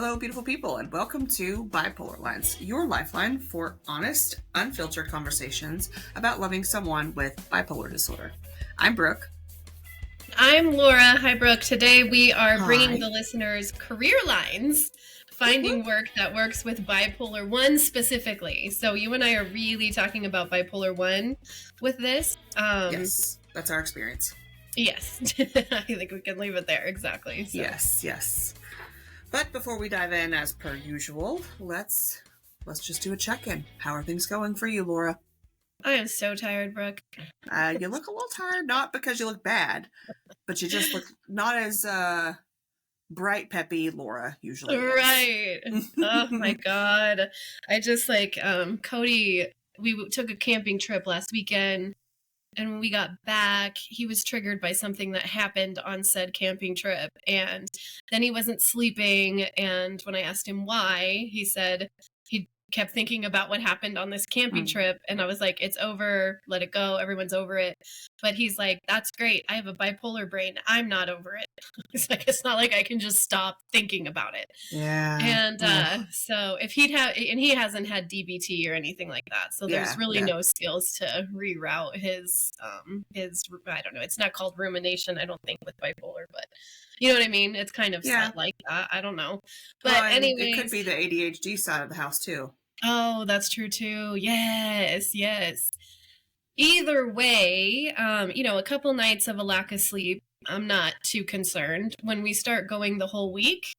Hello, beautiful people, and welcome to BipolarLines, your lifeline for honest, unfiltered conversations about loving someone with bipolar disorder. I'm Brooke. I'm Laura. Hi, Brooke. Today we are bringing the listeners career lines, finding work that works with bipolar 1 specifically. So you and I are really talking about bipolar 1 with this. Yes, that's our experience. Yes, I think we can leave it there. Exactly. So. Yes. But before we dive in, as per usual, let's just do a check-in. How are things going for you, Laura? I am so tired, Brooke. You look a little tired, not because you look bad, but you just look not as bright, peppy Laura usually is. Right. Oh my God. I just Cody, we took a camping trip last weekend. And when we got back, he was triggered by something that happened on said camping trip. And then he wasn't sleeping. And when I asked him why, he said he kept thinking about what happened on this camping trip. And I was like, it's over. Let it go. Everyone's over it. But he's like, that's great. I have a bipolar brain. I'm not over it. He's like, it's not like I can just stop thinking about it. Yeah. And so if he'd have, and he hasn't had DBT or anything like that. So there's really no skills to reroute his, I don't know, it's not called rumination, I don't think, with bipolar, but you know what I mean? It's kind of set like that. I don't know. But anyway, it could be the ADHD side of the house too. Oh, that's true too. Yes. Either way, a couple nights of a lack of sleep, I'm not too concerned. When we start going the whole week,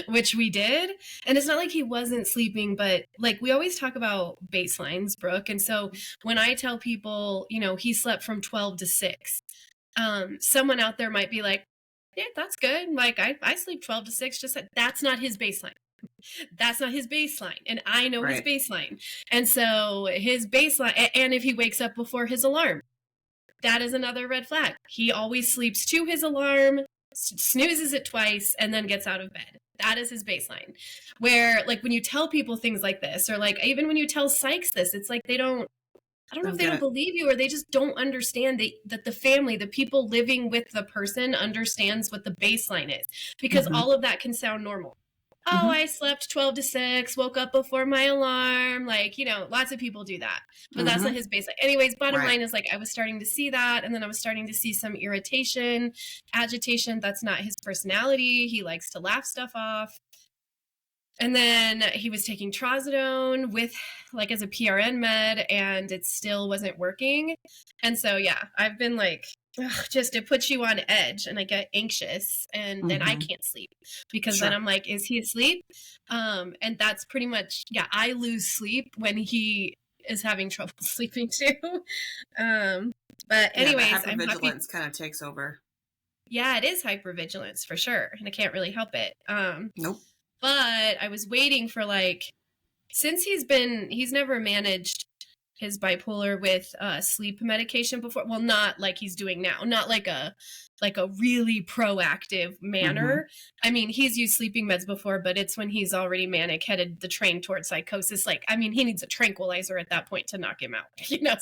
which we did, and it's not like he wasn't sleeping, but like we always talk about baselines, Brooke. And so when I tell people, he slept from 12 to 6, someone out there might be like, yeah, that's good. Like I sleep 12 to 6, just that's not his baseline. That's not his baseline. And I know his baseline. And so his baseline, and if he wakes up before his alarm, that is another red flag. He always sleeps to his alarm, snoozes it twice, and then gets out of bed. That is his baseline. Where, like, when you tell people things like this, or like even when you tell psychs this, it's like I don't know if they don't believe you, or they just don't understand that the family, the people living with the person, understands what the baseline is. Because all of that can sound normal. Oh, I slept 12 to 6, woke up before my alarm. Like, lots of people do that. But that's not his baseline. Anyways, bottom line is, like, I was starting to see that. And then I was starting to see some irritation, agitation. That's not his personality. He likes to laugh stuff off. And then he was taking trazodone with, like, as a PRN med, and it still wasn't working. And so, yeah, I've been like, just it puts you on edge, and I get anxious, and then I can't sleep because then I'm like, is he asleep? And that's pretty much, I lose sleep when he is having trouble sleeping too. But anyways, hypervigilance kind of takes over. Yeah, it is hypervigilance for sure, and I can't really help it. Nope. But I was waiting for, like, since he's never managed his bipolar with sleep medication before. Well, not like he's doing now, not like a really proactive manner. I mean, he's used sleeping meds before, but it's when he's already manic, headed the train towards psychosis. Like, I mean, he needs a tranquilizer at that point to knock him out,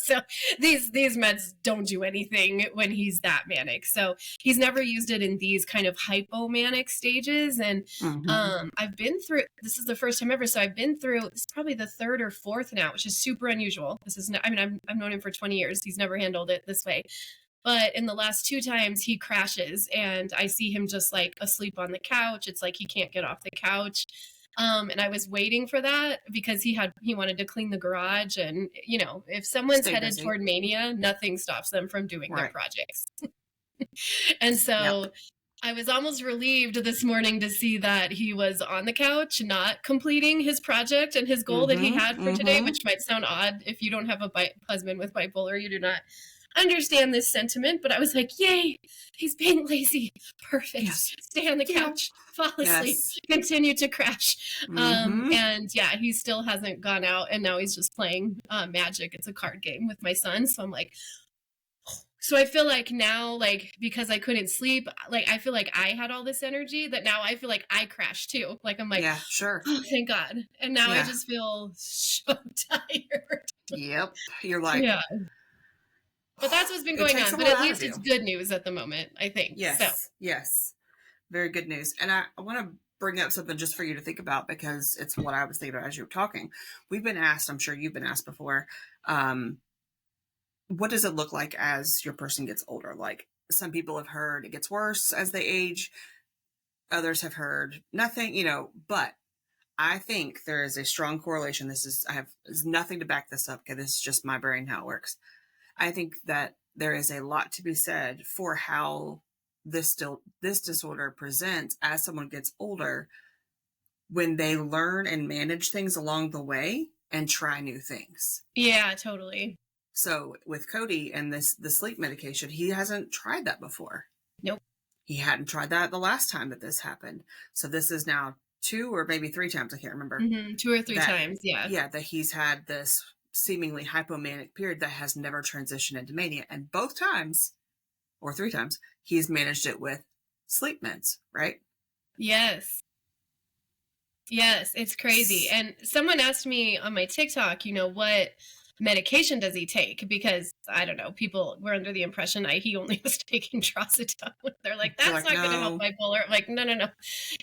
so these meds don't do anything when he's that manic. So he's never used it in these kind of hypomanic stages. And I've been through, this is the first time ever. So I've been through, this is probably the third or fourth now, which is super unusual. This is not, I mean, I've known him for 20 years. He's never handled it this way. But in the last 2 times, he crashes, and I see him just, like, asleep on the couch. It's like he can't get off the couch. And I was waiting for that because he wanted to clean the garage. And, if someone's headed toward mania, nothing stops them from doing their projects. And so I was almost relieved this morning to see that he was on the couch, not completing his project and his goal that he had for today, which might sound odd if you don't have a husband with bipolar. You do not understand this sentiment, but I was like, yay, he's being lazy. Perfect. Stay on the couch, fall asleep, continue to crash. And he still hasn't gone out, and now he's just playing Magic. It's a card game with my son. So I'm like, so I feel like now, like, because I couldn't sleep, like, I feel like I had all this energy that now I feel like I crashed too. Like, I'm like, oh, thank God. And now I just feel so tired. Yep. You're like, but that's what's been going on. But at least it's good news at the moment, I think. Yes. Very good news. And I want to bring up something just for you to think about, because it's what I was thinking about as you were talking. We've been asked, I'm sure you've been asked before, what does it look like as your person gets older? Like, some people have heard it gets worse as they age. Others have heard nothing, but I think there is a strong correlation. There's nothing to back this up. Okay. This is just my brain, how it works. I think that there is a lot to be said for how this disorder presents as someone gets older, when they learn and manage things along the way and try new things. Yeah, totally. So with Cody and the sleep medication, he hasn't tried that before. Nope. He hadn't tried that the last time that this happened. So this is now 2 or maybe 3 times. I can't remember. 2 or 3 times. Yeah. Yeah. That he's had this seemingly hypomanic period that has never transitioned into mania. And both times, or 3 times, he's managed it with sleep meds, right? Yes. Yes, it's crazy. And someone asked me on my TikTok, what medication does he take? Because I don't know, people were under the impression he only was taking trazodone. They're like, that's not going to help bipolar. I'm like, no.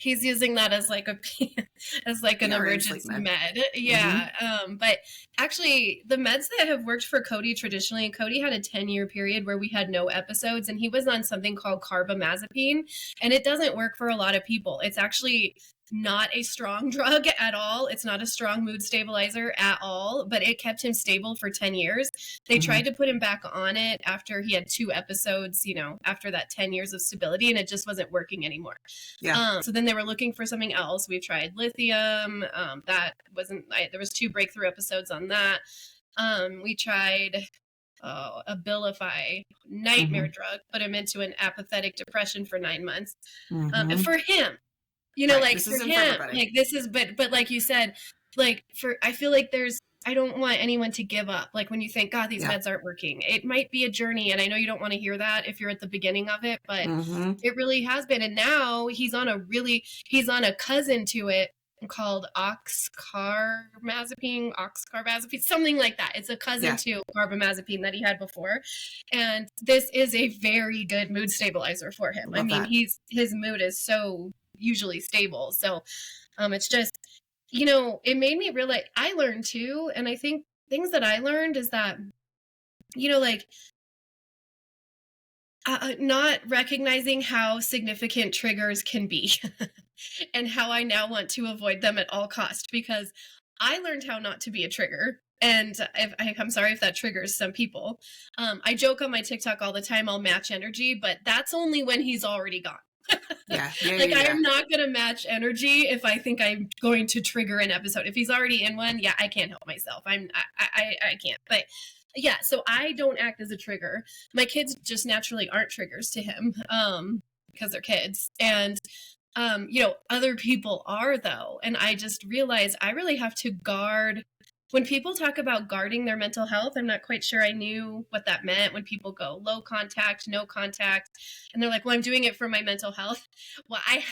He's using that as like an emergency med. Yeah. But actually, the meds that have worked for Cody traditionally, Cody had a 10-year period where we had no episodes, and he was on something called carbamazepine, and it doesn't work for a lot of people. It's actually not a strong drug at all. It's not a strong mood stabilizer at all, but it kept him stable for 10 years. They tried to put him back on it after he had 2 episodes, after that 10 years of stability, and it just wasn't working anymore. Yeah. So then they were looking for something else. We tried lithium. That wasn't, there was 2 breakthrough episodes on that. We tried Abilify, nightmare drug, put him into an apathetic depression for 9 months. For him, right. like this for him, like this is, but like you said, like I feel like I don't want anyone to give up. Like when you think, God, these meds aren't working, it might be a journey. And I know you don't want to hear that if you're at the beginning of it, but it really has been. And now he's on a cousin to it called oxcarbazepine, something like that. It's a cousin to carbamazepine that he had before. And this is a very good mood stabilizer for him. His mood is so usually stable. So it's just, it made me realize, I learned too, and I think things that I learned is that, not recognizing how significant triggers can be and how I now want to avoid them at all costs, because I learned how not to be a trigger. And I'm sorry if that triggers some people. I joke on my TikTok all the time, I'll match energy, but that's only when he's already gone. I am not going to match energy if I think I'm going to trigger an episode. If he's already in one, I can't help myself. I can't. But yeah, so I don't act as a trigger. My kids just naturally aren't triggers to him because they're kids. And other people are, though. And I just realized I really have to guard. When people talk about guarding their mental health, I'm not quite sure I knew what that meant. When people go low contact, no contact, and they're like, well, I'm doing it for my mental health. Well, I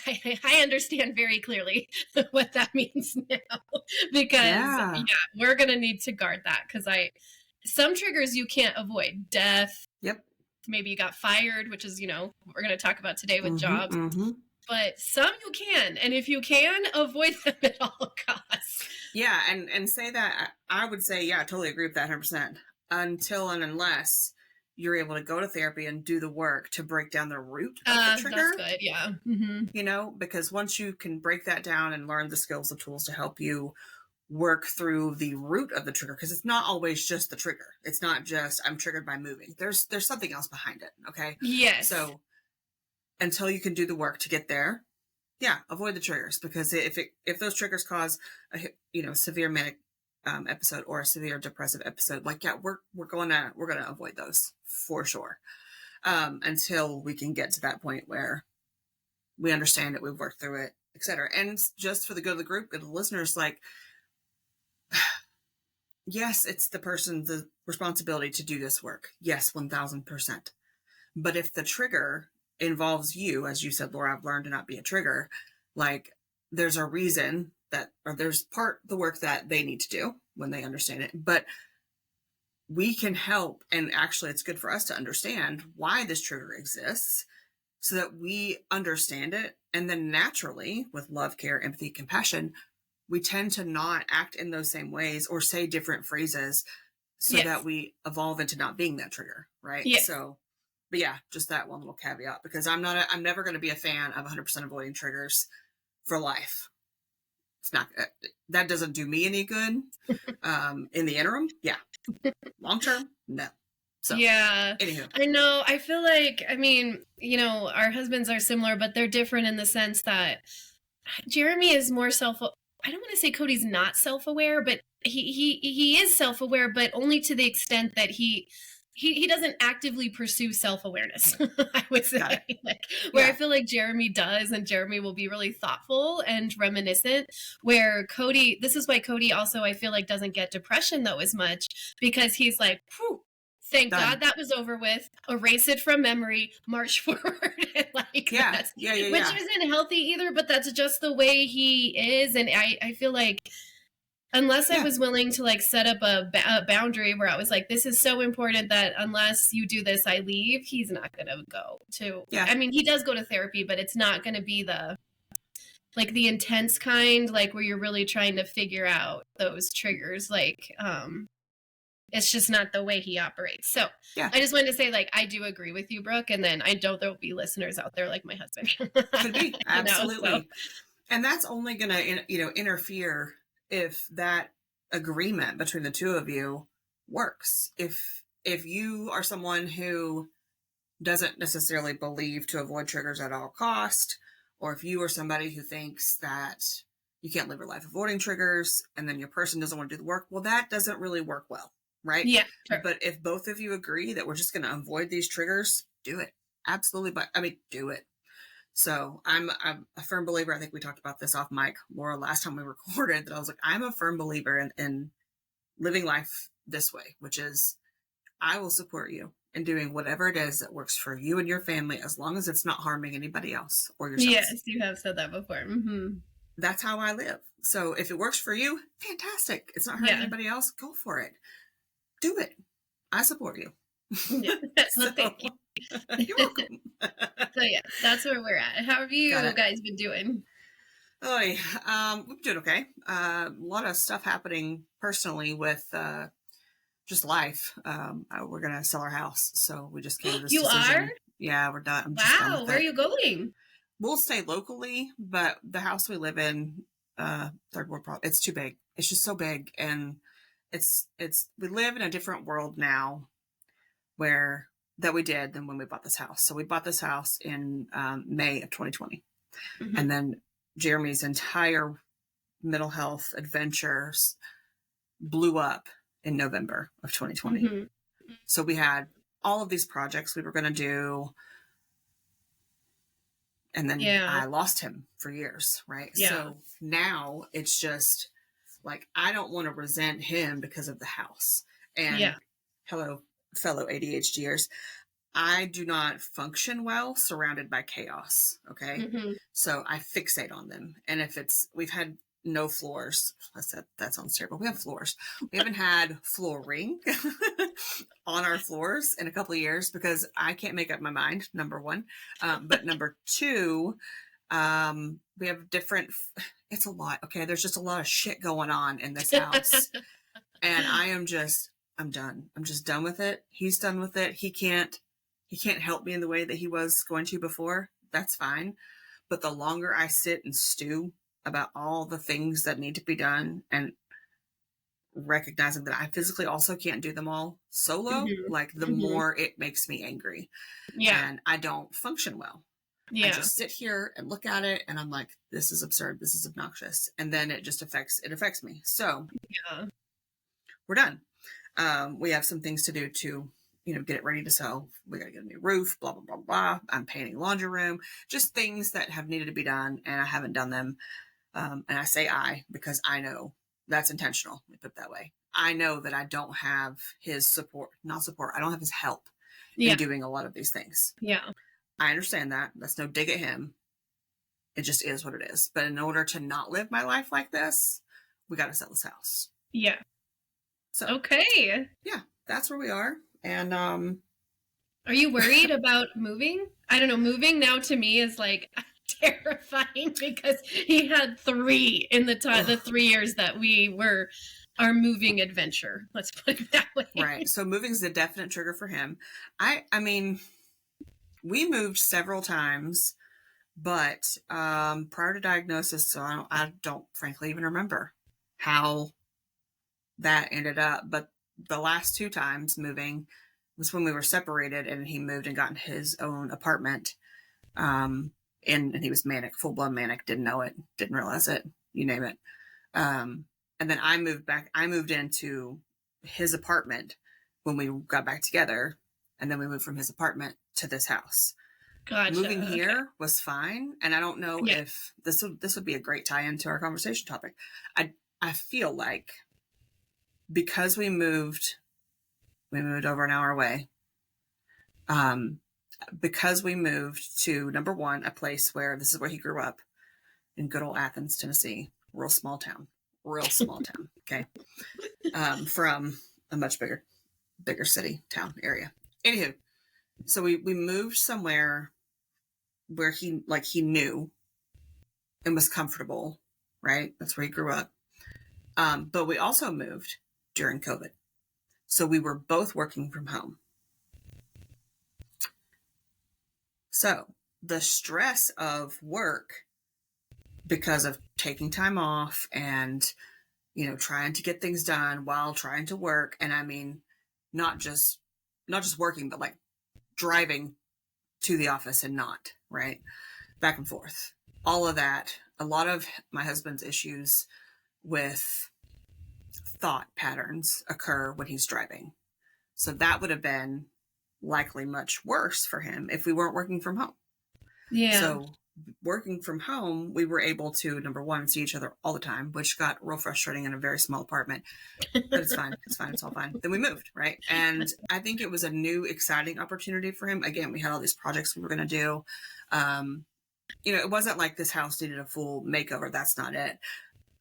understand very clearly what that means now, because we're going to need to guard that, because some triggers you can't avoid. Death. Yep. Maybe you got fired, which is, we're going to talk about today with jobs. But some you can. And if you can, avoid them at all costs. Yeah. And say that, I would say, I totally agree with that 100%. Until and unless you're able to go to therapy and do the work to break down the root of the trigger. That's good. Yeah. Because once you can break that down and learn the skills and tools to help you work through the root of the trigger, because it's not always just the trigger. It's not just I'm triggered by moving. There's something else behind it. Okay. Yes. So until you can do the work to get there, avoid the triggers, because if those triggers cause a severe manic episode or a severe depressive episode, we're gonna avoid those for sure, until we can get to that point where we understand it, we've worked through it, etc. And just for the good of the group, good of the listeners, yes, it's the responsibility to do this work. Yes, 1000%. But if the trigger involves you, as you said, Laura, I've learned to not be a trigger, there's a reason or there's the work that they need to do when they understand it, but we can help. And actually it's good for us to understand why this trigger exists, so that we understand it. And then naturally, with love, care, empathy, compassion, we tend to not act in those same ways or say different phrases so Yes. that we evolve into not being that trigger. Right. Yes. So, but yeah, just that one little caveat, because I'm never going to be a fan of 100% avoiding triggers for life. It's not, that doesn't do me any good. In the interim, yeah. Long term, no. So, yeah, anywho. I know. I feel like, I mean, our husbands are similar, but they're different in the sense that Jeremy is more I don't want to say Cody's not self-aware, but he is self-aware, but only to the extent that he doesn't actively pursue self-awareness. I would say, where I feel like Jeremy does, and Jeremy will be really thoughtful and reminiscent, where Cody, this is why Cody also, I feel like, doesn't get depression though as much, because he's like, whew, thank God that was over with. Erase it from memory. March forward. Which isn't healthy either, but that's just the way he is. And I feel like, unless I was willing to like set up a boundary where I was like, this is so important that unless you do this, I leave, he's not going to go to. Yeah. I mean, he does go to therapy, but it's not going to be the intense kind, like where you're really trying to figure out those triggers. Like, it's just not the way he operates. So I just wanted to say, like, I do agree with you, Brooke. And then I know there'll be listeners out there like my husband. Could be. Absolutely. So. And that's only going to, interfere if that agreement between the two of you works. If you are someone who doesn't necessarily believe to avoid triggers at all cost, or if you are somebody who thinks that you can't live your life avoiding triggers, and then your person doesn't want to do the work, well, that doesn't really work well. Right? Yeah. Sure. But if both of you agree that we're just going to avoid these triggers, do it. Absolutely. But do it. So I'm a firm believer. I think we talked about this off mic, Laura, last time we recorded, that I was like, I'm a firm believer in living life this way, which is I will support you in doing whatever it is that works for you and your family, as long as it's not harming anybody else or yourself. Yes, you have said that before. Mm-hmm. That's how I live. So if it works for you, fantastic. It's not hurting anybody else. Go for it. Do it. I support you. Yeah. So, thank you. You're welcome. So yeah, that's where we're at. How have you guys been doing? Oh, we've been doing okay. A lot of stuff happening personally with just life. We're gonna sell our house, so we just came to this decision. Are? Yeah, we're done. Wow, where are you going? We'll stay locally, but the house we live in, third world problem. It's too big. It's just so big, and we live in a different world now that we did than when we bought this house. So we bought this house in May of 2020. Mm-hmm. And then Jeremy's entire mental health adventures blew up in November of 2020. Mm-hmm. So we had all of these projects we were going to do. And then I lost him for years, right? Yeah. So now it's just like, I don't want to resent him because of the house. And hello, fellow ADHDers, I do not function well surrounded by chaos. Okay. Mm-hmm. So I fixate on them. And we've had no floors. That sounds terrible. We have floors. We haven't had flooring on our floors in a couple of years because I can't make up my mind, number one. But number two, we have it's a lot. Okay. There's just a lot of shit going on in this house. And I'm done. I'm just done with it. He's done with it. He can't help me in the way that he was going to before. That's fine. But the longer I sit and stew about all the things that need to be done, and recognizing that I physically also can't do them all solo, the more it makes me angry. Yeah. And I don't function well. Yeah. I just sit here and look at it and I'm like, this is absurd. This is obnoxious. And then it just affects me. So we're done. We have some things to do to, get it ready to sell. We got to get a new roof, blah, blah, blah, blah. I'm painting laundry room, just things that have needed to be done. And I haven't done them. And I say because I know that's intentional. Let me put it that way. I know that I don't have his support. I don't have his help in doing a lot of these things. Yeah. I understand that. That's no dig at him. It just is what it is. But in order to not live my life like this, we got to sell this house. Yeah. So, okay. Yeah, that's where we are. And Are you worried about moving? I don't know. Moving now to me is like terrifying because he had 3 in the 3 years that we were our moving adventure. Let's put it that way. Right. So moving is a definite trigger for him. I mean, we moved several times, but prior to diagnosis, so I don't frankly even remember how that ended up. But the last 2 times moving was when we were separated, and he moved and got in his own apartment. And he was manic, full blown manic, didn't know it, didn't realize it, you name it. And then I moved into his apartment when we got back together. And then we moved from his apartment to this house. Gotcha. Moving here was fine. And I don't know if this would be a great tie into our conversation topic. I feel like because we moved over an hour away. Because we moved to, number one, a place where this is where he grew up in good old Athens, Tennessee, real small town. Okay. From a much bigger city, town area. Anywho, so we moved somewhere where he knew and was comfortable, right? That's where he grew up. But we also moved during COVID. So we were both working from home. So the stress of work, because of taking time off and, trying to get things done while trying to work. And I mean, not just working, but like driving to the office and not, right? Back and forth. All of that. A lot of my husband's issues with thought patterns occur when he's driving. So that would have been likely much worse for him if we weren't working from home. Yeah. So working from home, we were able to, number one, see each other all the time, which got real frustrating in a very small apartment. But it's fine. It's all fine. Then we moved, right? And I think it was a new, exciting opportunity for him. Again, we had all these projects we were going to do. It wasn't like this house needed a full makeover. That's not it.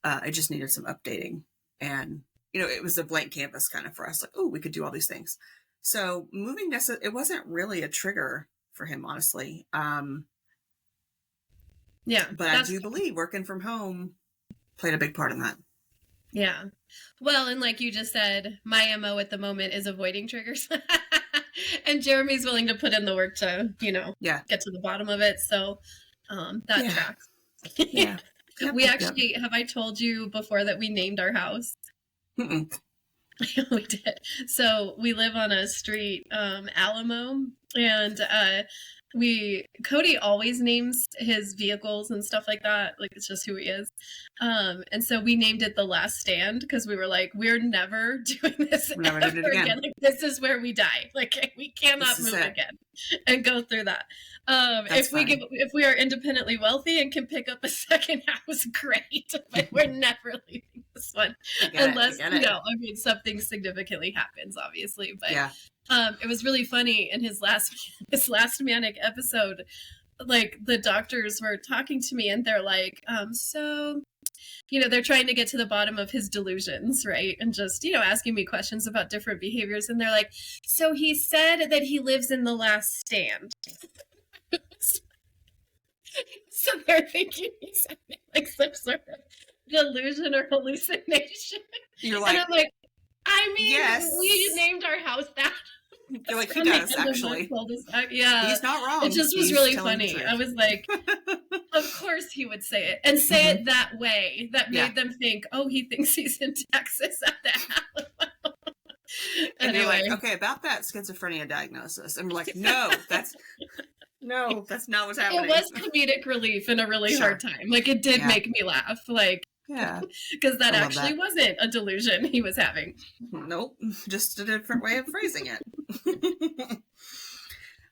It just needed some updating. And, it was a blank canvas kind of for us. Like, oh, we could do all these things. So moving, it wasn't really a trigger for him, honestly. Yeah. But I do believe working from home played a big part in that. Yeah. Well, and like you just said, my MO at the moment is avoiding triggers. And Jeremy's willing to put in the work to, get to the bottom of it. So that tracks. Yeah. We actually, have I told you before that we named our house? Mm-mm. We did. So we live on a street, Alamo, and Cody always names his vehicles and stuff like that. Like, it's just who he is. And so we named it The Last Stand because we were like, we're never doing this ever again. Like, this is where we die. Like, we cannot move again and go through that. If we are independently wealthy and can pick up a second house, great. But we're never leaving this one unless something significantly happens, obviously. But it was really funny in his last manic episode. Like, the doctors were talking to me and they're like, so, they're trying to get to the bottom of his delusions, right? And just, asking me questions about different behaviors. And they're like, so he said that he lives in the last stand. So they're thinking he's having like some sort of delusion or hallucination. You're like, and I'm like, yes. We named our house that. You're like, he does, actually. Yeah. He's not wrong. It just was really funny. I was like, of course he would say it. And say it that way. That made them think, oh, he thinks he's in Texas at the Alamo. And you're like, okay, about that schizophrenia diagnosis. And we're like, no, that's not what's happening. It was comedic relief in a really hard time. Like, it did make me laugh. Like, because that actually wasn't a delusion he was having. Nope, just a different way of phrasing it.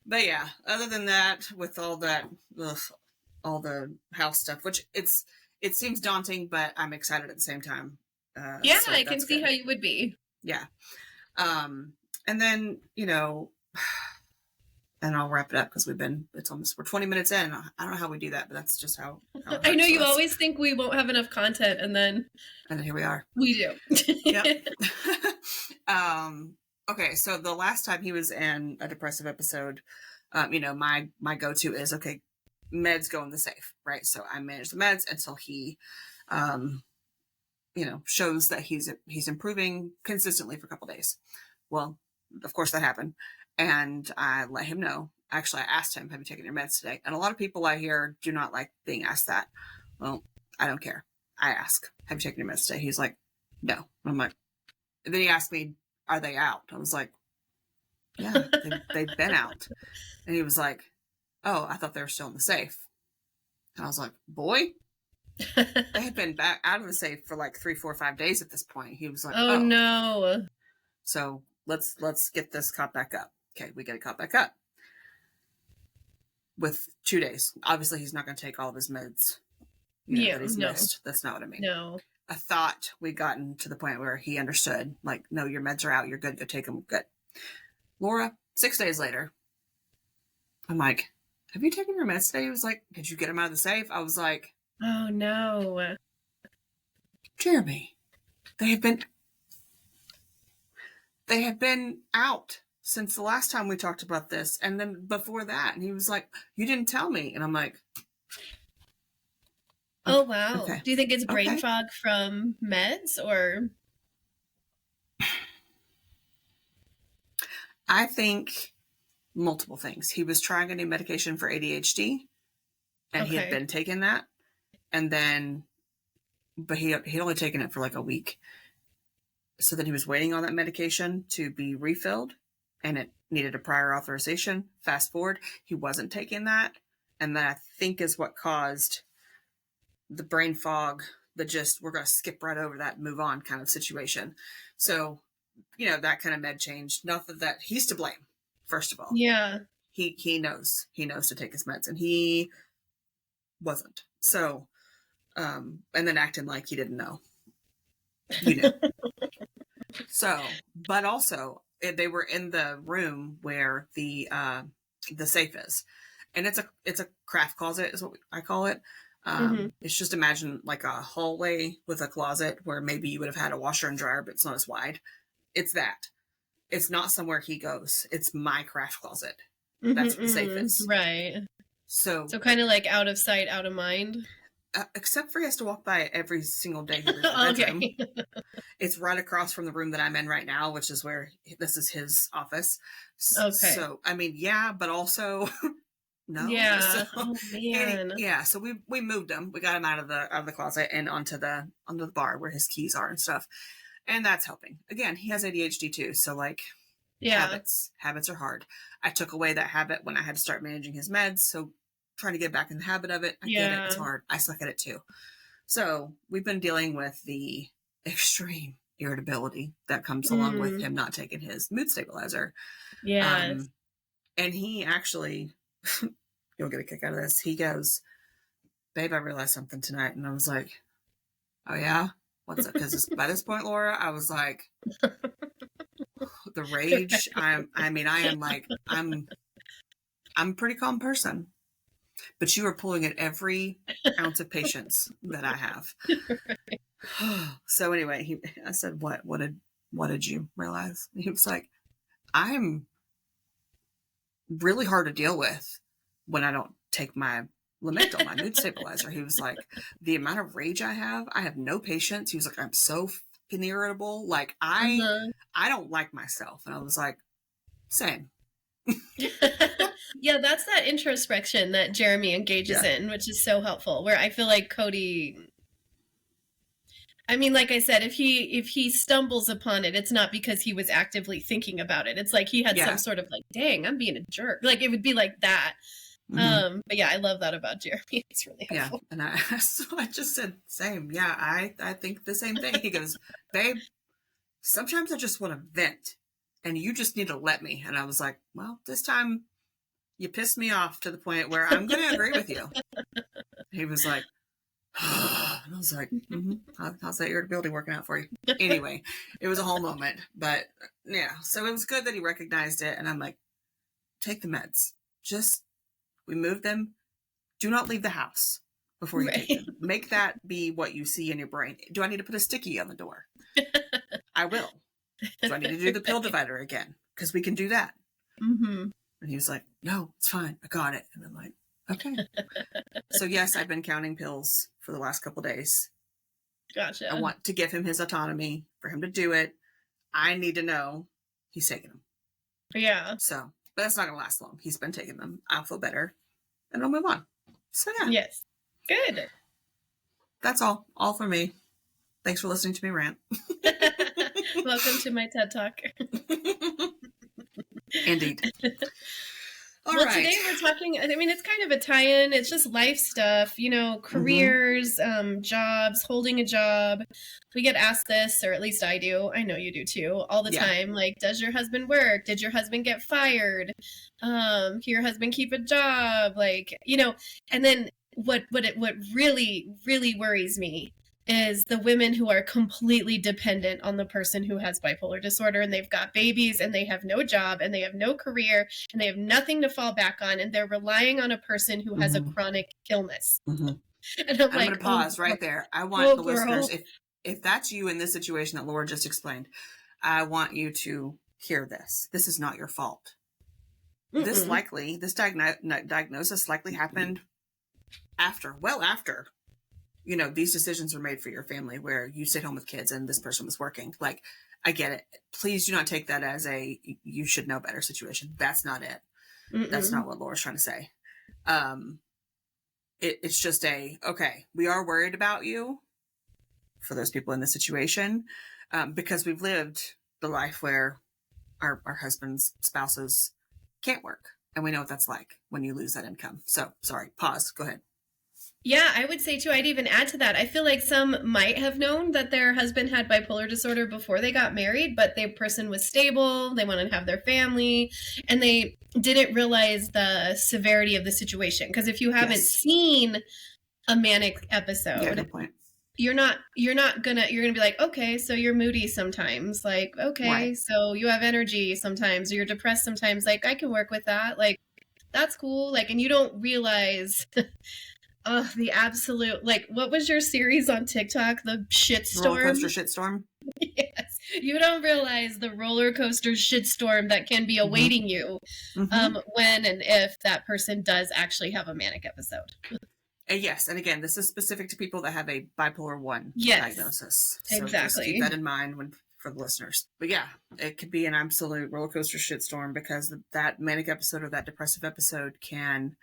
But yeah, other than that, with all that, all the house stuff, which it seems daunting, but I'm excited at the same time. So I can see how you would be. Yeah. And then, and I'll wrap it up because we're 20 minutes in. I don't know how we do that, but that's just how I know you always think we won't have enough content, and then here we are. We do. Yep. Okay, so the last time he was in a depressive episode, my go-to is, okay, meds go in the safe, right? So I manage the meds until he, um, shows that he's improving consistently for a couple days. Well, of course that happened, and I let him know. Actually, I asked him, "Have you taken your meds today?" And a lot of people I hear do not like being asked that. Well, I don't care. I ask, "Have you taken your meds today?" He's like, "No." I'm like, and then he asked me, "Are they out?" I was like, "Yeah, they've been out." And he was like, "Oh, I thought they were still in the safe." And I was like, "Boy, they had been back out of the safe for like 3, 4, 5 days at this point." He was like, Oh "Oh, no. so let's get this caught back up." Okay, we get it caught back up with 2 days. Obviously, he's not going to take all of his meds, Yeah, that he's no. missed. That's not what I mean. No. I thought we'd gotten to the point where he understood, like, no, your meds are out. You're good. Go take them. Good. Laura, 6 days later, I'm like, "Have you taken your meds today?" He was like, "Did you get them out of the safe?" I was like, Oh no. "Jeremy, they have been out since the last time we talked about this, and then before that." And he was like, "You didn't tell me." And I'm like, Oh wow. okay, Do you think it's brain okay. fog from meds or? I think multiple things. He was trying a new medication for ADHD, and he had Okay. been taking that, and then, but he'd only taken it for like a week. So then he was waiting on that medication to be refilled, and it needed a prior authorization. Fast forward, he wasn't taking that, and that I think is what caused the brain fog, the just, we're going to skip right over that and move on kind of situation. So, that kind of med change. Not that he's to blame, first of all. Yeah. He knows to take his meds, and he wasn't. So, and then acting like he didn't know. You knew. So, but also they were in the room where the safe is, and it's a craft closet is what I call it. Mm-hmm. It's just, imagine like a hallway with a closet where maybe you would have had a washer and dryer, but it's not as wide. It's that. It's not somewhere he goes. It's my craft closet. That's what the safe Mm-hmm. is. Right. So, So kind of like out of sight, out of mind. except for he has to walk by it every single day he leaves the bedroom. Okay. It's right across from the room that I'm in right now, which is where this is his office. Okay. So, I mean, yeah, but also no. So, Yeah. Oh man. yeah, so we moved him. We got him out of the closet and onto the bar where his keys are and stuff. And that's helping. Again, he has ADHD too, so like, Yeah. habits are hard. I took away that habit when I had to start managing his meds, so trying to get back in the habit of it, I get it. It's Yeah. hard. I suck at it too. So we've been dealing with the extreme irritability that comes along with Mm. him not taking his mood stabilizer. Yes. Um, and he actually, you'll get a kick out of this. He goes, "Babe, I realized something tonight." And I was like, "Oh yeah? What's up?" Because by this point, Laura, I was like, the rage. I am like, I'm a pretty calm person, but you are pulling at every ounce of patience that I have. So anyway, I said, what did you realize?" He was like, "I'm really hard to deal with when I don't take my Lamictal, my mood stabilizer." He was like, "The amount of rage I have no patience." He was like, "I'm so fucking irritable. Like, I Uh-huh. don't like myself." And I was like, "Same." Yeah, that's that introspection that Jeremy engages Yeah. in, which is so helpful. Where I feel like Cody, I mean, like I said, if he stumbles upon it, it's not because he was actively thinking about it. It's like he had some Yeah. sort of like, dang, I'm being a jerk. Like it would be like that. Mm-hmm. But yeah, I love that about Jeremy. It's really Yeah. helpful. And so I just said, "Same. Yeah, I think the same thing." He goes, "Babe, sometimes I just want to vent, and you just need to let me." And I was like, "Well, this time you pissed me off to the point where I'm going to agree with you." He was like, and I was like, mm-hmm. How's that irritability working out for you? Anyway, it was a whole moment, but yeah, so it was good that he recognized it. And I'm like, "Take the meds. Just, we moved them. Do not leave the house before you take Right. them. Make that be what you see in your brain. Do I need to put a sticky on the door? I will." Do I need to do the pill divider again? Because we can do that. Mm-hmm. And he was like, no, it's fine. I got it. And I'm like, okay. So yes, I've been counting pills for the last couple days. Gotcha. I want to give him his autonomy for him to do it. I need to know he's taking them. Yeah. So, but that's not going to last long. He's been taking them. I'll feel better and I'll move on. So yeah. Yes. Good. That's all for me. Thanks for listening to me rant. Welcome to my TED Talk. Indeed. All well, right. Today we're talking, I mean, it's kind of a tie-in. It's just life stuff, careers, jobs, holding a job. We get asked this, or at least I do. I know you do too, all the time. Like, does your husband work? Did your husband get fired? Can your husband keep a job? Like, and then what really, really worries me is the women who are completely dependent on the person who has bipolar disorder, and they've got babies and they have no job and they have no career and they have nothing to fall back on, and they're relying on a person who has a chronic illness. And I'm like, going to pause right there. I want the listeners, if that's you in this situation that Laura just explained, I want you to hear this. This is not your fault. This diagnosis likely happened after these decisions were made for your family, where you stayed home with kids and this person was working. Like, I get it. Please do not take that as a you should know better situation. That's not it. That's not what Laura's trying to say. It's just okay, we are worried about you for those people in this situation, because we've lived the life where our husbands, spouses can't work. And we know what that's like when you lose that income. So sorry, pause, go ahead. Yeah, I would say too, I'd even add to that. I feel like some might have known that their husband had bipolar disorder before they got married, but the person was stable, they wanted to have their family, and they didn't realize the severity of the situation. Because if you haven't seen a manic episode, good point. you're gonna be like, okay, so you're moody sometimes, like, okay, so you have energy sometimes, or you're depressed sometimes, like, I can work with that, like, that's cool, like, and you don't realize the absolute, like, what was your series on TikTok? The shitstorm? Roller coaster shitstorm? Yes. You don't realize the roller coaster shitstorm that can be awaiting you when and if that person does actually have a manic episode. Yes, and again, this is specific to people that have a bipolar 1 diagnosis. So exactly. Just keep that in mind for the listeners. But yeah, it could be an absolute roller coaster shitstorm, because that manic episode or that depressive episode can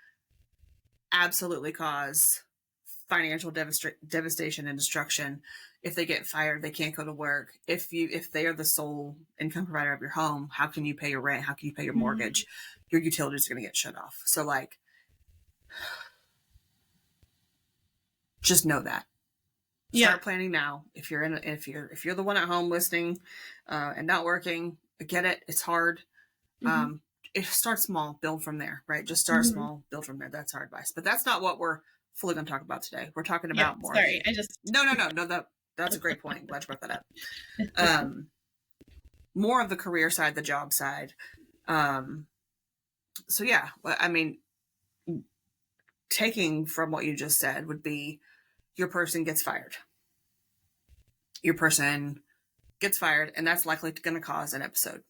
absolutely cause financial devastation and destruction. If they get fired, they can't go to work. If they are the sole income provider of your home, how can you pay your rent? How can you pay your mortgage? Your utilities are going to get shut off. So, like, just know that. Start planning now. If you're the one at home listening and not working, I get it. It's hard. Start small, build from there, right? Just start small, build from there. That's our advice. But that's not what we're fully going to talk about today. We're talking about more. Sorry, No. That's a great point. Glad you brought that up. More of the career side, the job side. So yeah, I mean, taking from what you just said would be your person gets fired. Your person gets fired, and that's likely going to cause an episode.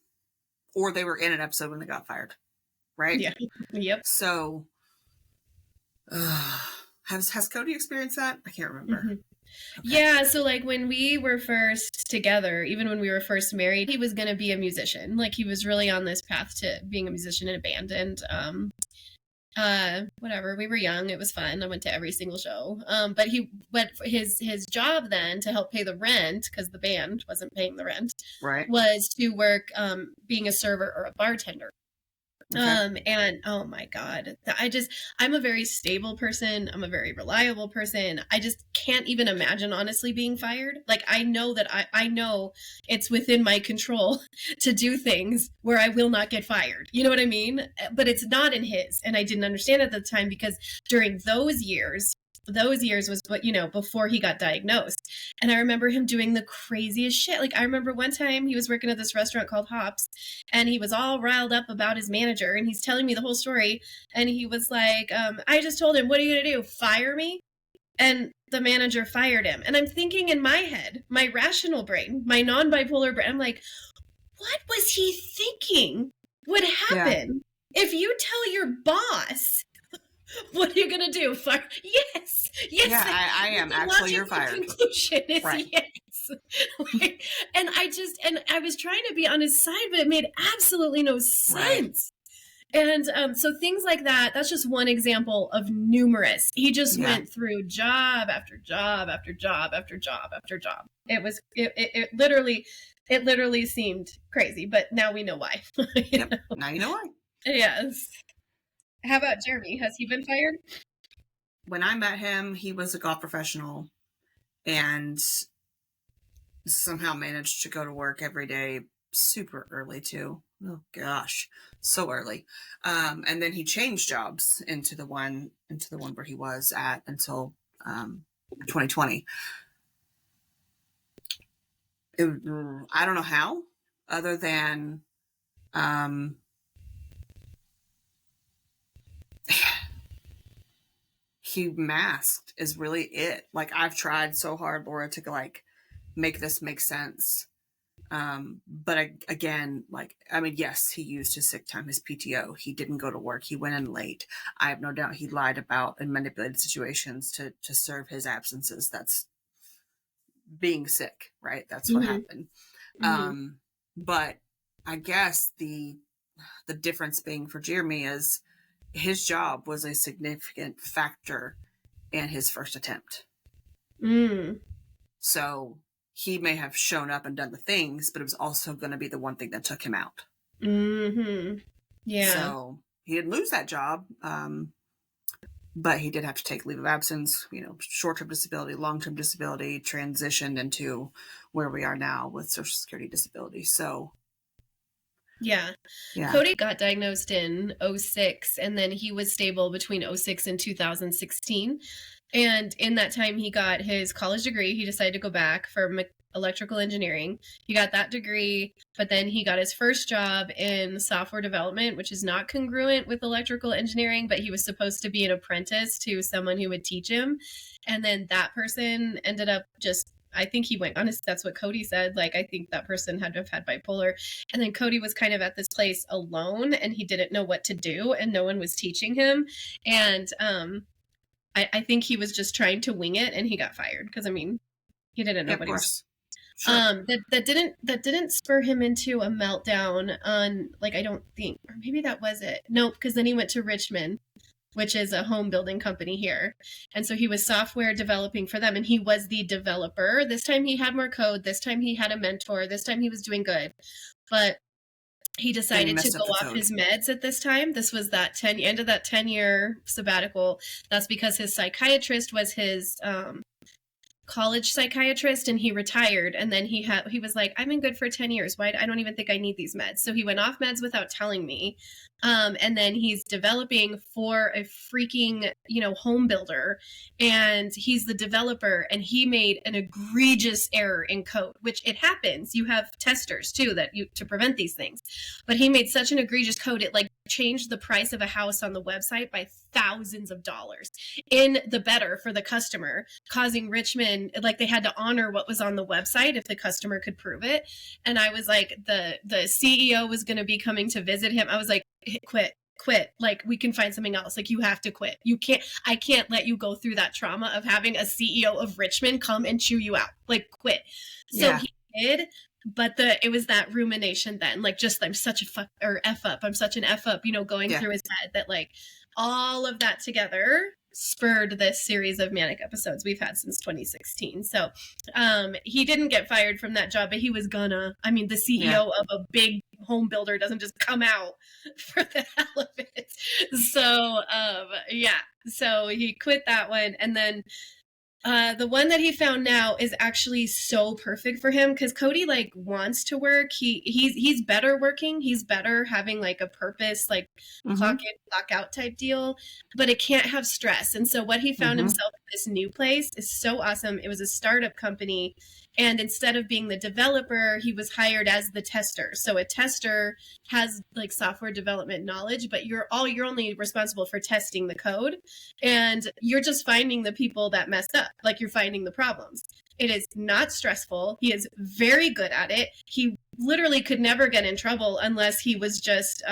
Or they were in an episode when they got fired, right? Yeah. Yep. So, has Cody experienced that? I can't remember. Okay. Yeah, so like when we were first together, even when we were first married, he was going to be a musician. Like, he was really on this path to being a musician in a band, and whatever, we were young, it was fun, I went to every single show, but his job then, to help pay the rent, because the band wasn't paying the rent, was to work being a server or a bartender. And oh my God, I'm a very stable person. I'm a very reliable person. I just can't even imagine honestly being fired. Like, I know that I know it's within my control to do things where I will not get fired. You know what I mean? But it's not in his. And I didn't understand at the time, because during those years was what, before he got diagnosed. And I remember him doing the craziest shit. Like, I remember one time he was working at this restaurant called Hops, and he was all riled up about his manager, and he's telling me the whole story. And he was like, I just told him, what are you going to do? Fire me? And the manager fired him. And I'm thinking in my head, my rational brain, my non-bipolar brain, I'm like, what was he thinking would Yeah. happen if you tell your boss, what are you going to do? Fire? Yes. Yes. Yeah, I am. Actually, you're fired. Conclusion is Right. yes. Like, and I was trying to be on his side, but it made absolutely no sense. Right. And so things like that, that's just one example of numerous. He just went through job after job after job after job after job. It literally seemed crazy, but now we know why. Yep. Now you know why. Yes. How about Jeremy? Has he been fired? When I met him, he was a golf professional and somehow managed to go to work every day super early too. Oh gosh, so early. And then he changed jobs into the one where he was at until 2020. I don't know how, other than he masked is really it. Like, I've tried so hard, Laura, to like make this make sense. But again, like, I mean, yes, he used his sick time, his PTO. He didn't go to work. He went in late. I have no doubt he lied about and manipulated situations to serve his absences. That's being sick, right? That's what happened. But I guess the difference being for Jeremy is his job was a significant factor in his first attempt. So he may have shown up and done the things, but it was also going to be the one thing that took him out. Yeah. So he didn't lose that job, but he did have to take leave of absence, short-term disability, long-term disability, transitioned into where we are now with Social Security disability. So yeah. Cody got diagnosed in 2006, and then he was stable between 2006 and 2016. And in that time, he got his college degree. He decided to go back for electrical engineering. He got that degree, but then he got his first job in software development, which is not congruent with electrical engineering, but he was supposed to be an apprentice to someone who would teach him. And then that person ended up I think he went honest. That's what Cody said. Like, I think that person had to have had bipolar. And then Cody was kind of at this place alone, and he didn't know what to do, and no one was teaching him. And I think he was just trying to wing it, and he got fired because, I mean, he didn't know what he was. Sure. That didn't spur him into a meltdown on, like, I don't think, or maybe that was it. No, because then he went to Richmond, which is a home building company here. And so he was software developing for them, and he was the developer. This time he had more code. This time he had a mentor. This time he was doing good. But he decided to go off his meds at this time. This was that end of that 10-year sabbatical. That's because his psychiatrist was his college psychiatrist, and he retired. And then he was like, I've been good for 10 years. Why? I don't even think I need these meds. So he went off meds without telling me. And then he's developing for a freaking, home builder, and he's the developer, and he made an egregious error in code, which it happens. You have testers too to prevent these things, but he made such an egregious code. It like changed the price of a house on the website by thousands of dollars in the better for the customer, causing Richmond, like, they had to honor what was on the website if the customer could prove it. And I was like, the CEO was going to be coming to visit him. I was like, quit, like, we can find something else. Like, you have to quit. I can't let you go through that trauma of having a CEO of Richmond come and chew you out. Like, quit. So he did, but it was that rumination then, like, just, I'm such a F up. I'm such an F up, going through his head, that, like, all of that together spurred this series of manic episodes we've had since 2016. So he didn't get fired from that job, but he was gonna. I mean, the CEO of a big home builder doesn't just come out for the hell of it. So so he quit that one, and then the one that he found now is actually so perfect for him, because Cody, like, wants to work. He's better working. He's better having, like, a purpose, like, clock in, clock out type deal, but it can't have stress. And so what he found himself in this new place is so awesome. It was a startup company, and instead of being the developer, he was hired as the tester. So a tester has, like, software development knowledge, but you're only responsible for testing the code, and you're just finding the people that messed up. Like, you're finding the problems. It is not stressful. He is very good at it. He literally could never get in trouble unless he was just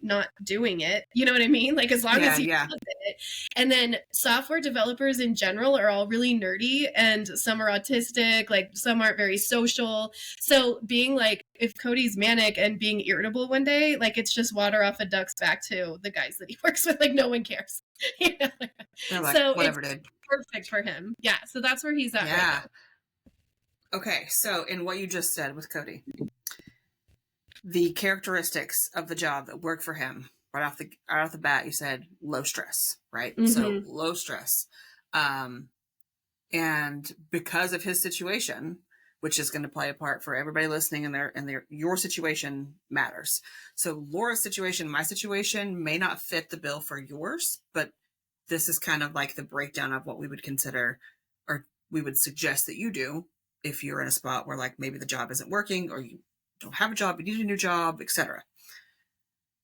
not doing it. You know what I mean? Like as long as he does it. And then software developers in general are all really nerdy, and some are autistic, like some aren't very social. So being like, if Cody's manic and being irritable one day, like it's just water off a duck's back to the guys that he works with. Like no one cares. You know? They're like, So whatever, it's dude. perfect for him. Yeah. So that's where he's at right now. Okay, so in what you just said with Cody, the characteristics of the job that work for him right off the bat, you said low stress, right? Mm-hmm. So low stress, and because of his situation, which is going to play a part for everybody listening, and your situation matters. So Laura's situation, my situation may not fit the bill for yours, but this is kind of like the breakdown of what we would consider, or we would suggest that you do if you're in a spot where like maybe the job isn't working, or you don't have a job, you need a new job, etc.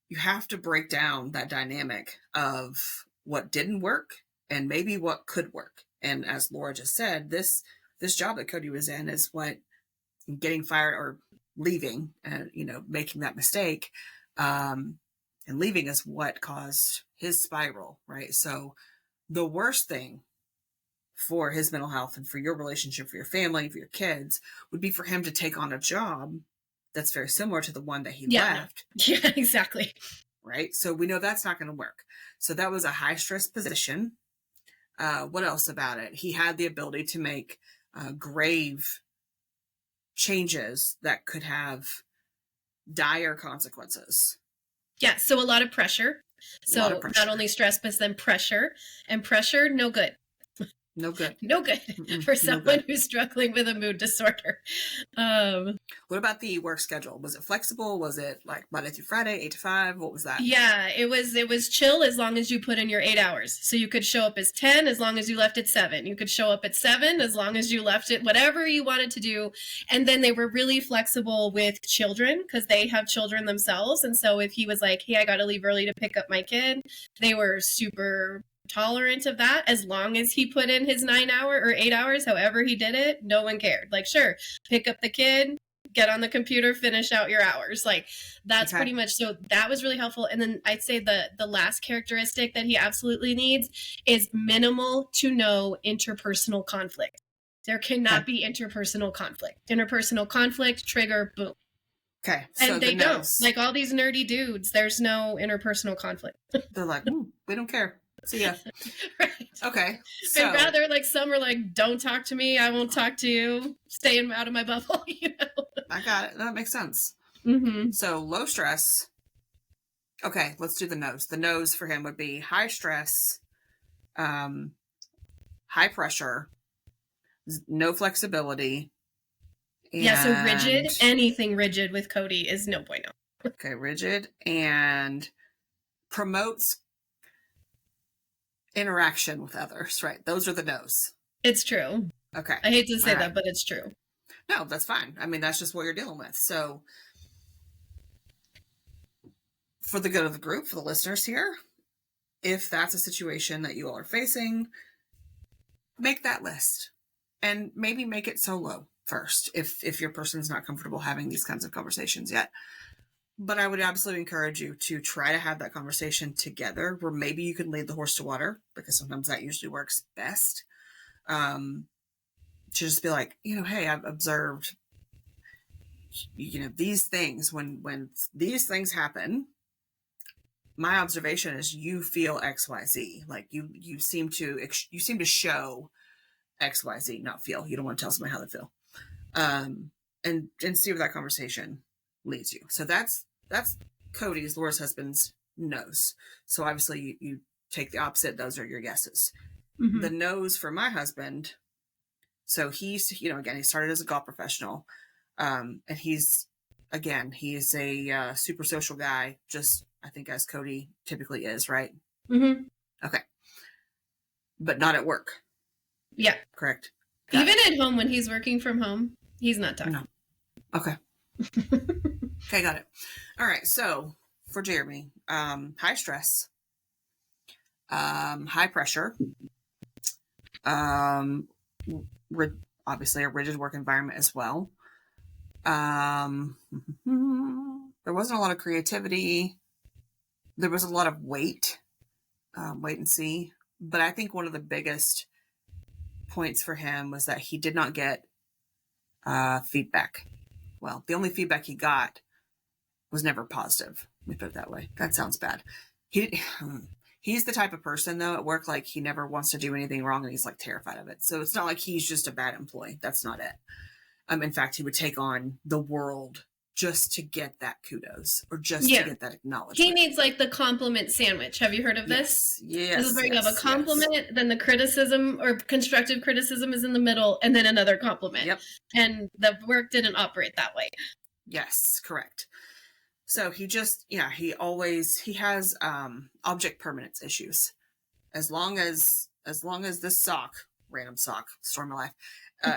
You have to break down that dynamic of what didn't work and maybe what could work. And as Laura just said, this job that Cody was in is what getting fired or leaving, and making that mistake, and leaving is what caused his spiral, right? So the worst thing for his mental health and for your relationship, for your family, for your kids, would be for him to take on a job that's very similar to the one that he left. Yeah, exactly. Right? So we know that's not going to work. So that was a high stress position. What else about it? He had the ability to make grave changes that could have dire consequences. Yeah, so a lot of pressure. So not only stress, but then pressure. And pressure, no good. No good. No good for someone who's struggling with a mood disorder. What about the work schedule? Was it flexible? Was it like Monday through Friday, 8 to 5? What was that? Yeah, it was chill as long as you put in your 8 hours. So you could show up as 10 as long as you left at 7. You could show up at 7 as long as you left it, whatever you wanted to do. And then they were really flexible with children because they have children themselves. And so if he was like, hey, I got to leave early to pick up my kid, they were super tolerant of that as long as he put in his 9 hour or 8 hours, however he did it. No one cared. Like, sure, pick up the kid, get on the computer, finish out your hours. Like that's pretty much, so that was really helpful. And then I'd say the last characteristic that he absolutely needs is minimal to no interpersonal conflict. There cannot be interpersonal conflict. Interpersonal conflict, trigger, boom. Okay. So and they don't. Like all these nerdy dudes, there's no interpersonal conflict. They're like, we don't care. See ya. Right. Okay. So, and rather, like some are like, don't talk to me. I won't talk to you. Stay out of my bubble. I got it. That makes sense. Mm-hmm. So low stress. Okay. Let's do the nose. The nose for him would be high stress, high pressure, no flexibility. Yeah. So rigid, anything rigid with Cody is no bueno. Okay. Rigid and promotes interaction with others, right? Those are the no's. It's true. Okay. I hate to say that, but it's true. No, that's fine. I mean, that's just what you're dealing with. So for the good of the group, for the listeners here, if that's a situation that you all are facing, make that list and maybe make it solo first if your person's not comfortable having these kinds of conversations yet. But I would absolutely encourage you to try to have that conversation together where maybe you can lead the horse to water, because sometimes that usually works best. To just be like, hey, I've observed, these things, when these things happen, my observation is you feel XYZ. Like you seem to show XYZ, not feel. You don't want to tell somebody how they feel. And see where that conversation leads you. So that's Cody's, Laura's husband's, no's. So obviously you take the opposite. Those are your yeses. Mm-hmm. The no's for my husband. So he's, again, he started as a golf professional. And he's a super social guy, just I think as Cody typically is, right? Mm-hmm. Okay. But not at work. Yeah. Correct. Even at home when he's working from home, he's not talking. No. Okay. Okay, got it. All right. So for Jeremy, high stress, high pressure, obviously a rigid work environment as well. Um, there wasn't a lot of creativity. There was a lot of wait and see. But I think one of the biggest points for him was that he did not get feedback. Well, the only feedback he got was never positive. Let me put it that way. That sounds bad. He's the type of person, though, at work, like, he never wants to do anything wrong, and he's, like, terrified of it. So it's not like he's just a bad employee. That's not it. In fact, he would take on the world just to get that kudos or just to get that acknowledgement. He needs, like, the compliment sandwich. Have you heard of this? Yes. This is where you have a compliment, then the criticism or constructive criticism is in the middle, and then another compliment. Yep. And the work didn't operate that way. Yes, correct. So he just, he has object permanence issues. As long as this sock, random sock, story of my life,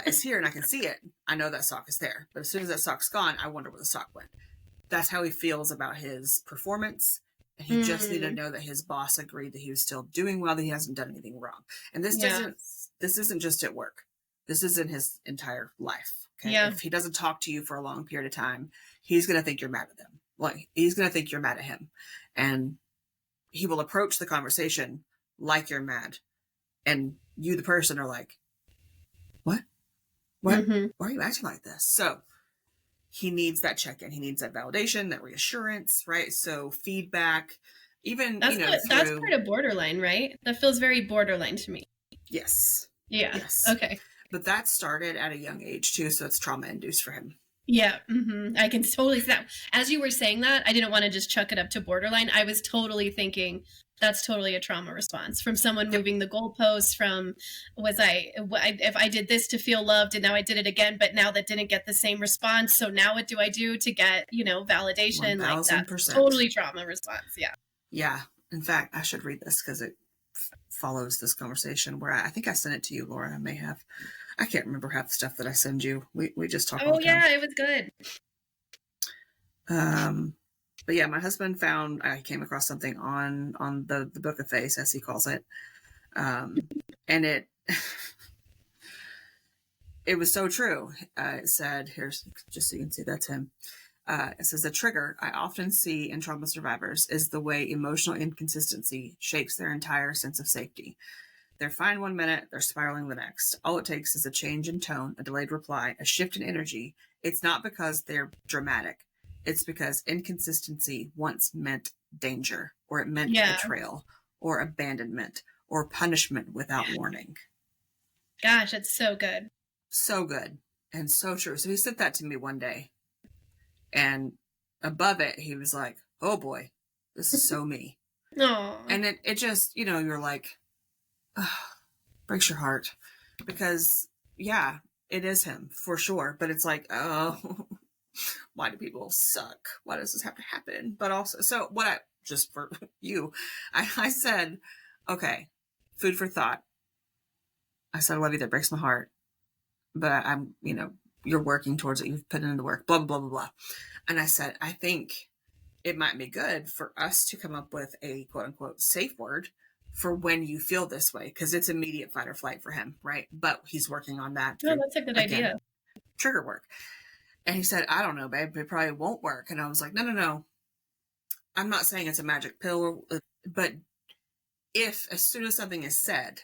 is here and I can see it, I know that sock is there. But as soon as that sock's gone, I wonder where the sock went. That's how he feels about his performance. And he just needed to know that his boss agreed that he was still doing well, that he hasn't done anything wrong. And this isn't just at work. This is in his entire life. Okay. Yeah. If he doesn't talk to you for a long period of time, he's going to think you're mad at him. Like, he's going to think you're mad at him. And he will approach the conversation like you're mad. And you, the person, are like, what? Why are you acting like this? So he needs that check-in. He needs that validation, that reassurance, right? So feedback, even, that's part of borderline, right? That feels very borderline to me. Yes. Yeah. Yes. Okay. But that started at a young age too, so it's trauma-induced for him. Yeah. I can totally see that. As you were saying that, I didn't want to just chuck it up to borderline. I was totally thinking that's totally a trauma response from someone moving the goalposts, from if I did this to feel loved and now I did it again, but now that didn't get the same response. So now what do I do to get, validation? 1000%. Like that? Totally trauma response. Yeah. Yeah. In fact, I should read this because it follows this conversation where I think I sent it to you, Laura. I may have. I can't remember half the stuff that I send you. We just talk. Oh yeah, it was good. But yeah, my husband I came across something on the Book of Face, as he calls it. And it was so true. It said, here's just so you can see that's him. It says, the trigger I often see in trauma survivors is the way emotional inconsistency shakes their entire sense of safety. They're fine one minute, they're spiraling the next. All it takes is a change in tone, a delayed reply, a shift in energy. It's not because they're dramatic. It's because inconsistency once meant danger, or it meant betrayal, or abandonment, or punishment without warning. Gosh, that's so good. So good. And so true. So he said that to me one day. And above it, he was like, oh boy, this is so me. Aww. And it just, you're like, breaks your heart, because it is him for sure. But it's like, oh, why do people suck? Why does this have to happen? But also, so just for you, I said, okay, food for thought. I said, I love you, that breaks my heart, but I'm, you're working towards it. You've put in the work, blah, blah, blah, blah. And I said, I think it might be good for us to come up with a quote unquote safe word for when you feel this way, because it's immediate fight or flight for him, right? But he's working on that. Oh, that's a good idea. Trigger work. And he said, I don't know, babe, it probably won't work. And I was like, no. I'm not saying it's a magic pill, but if as soon as something is said,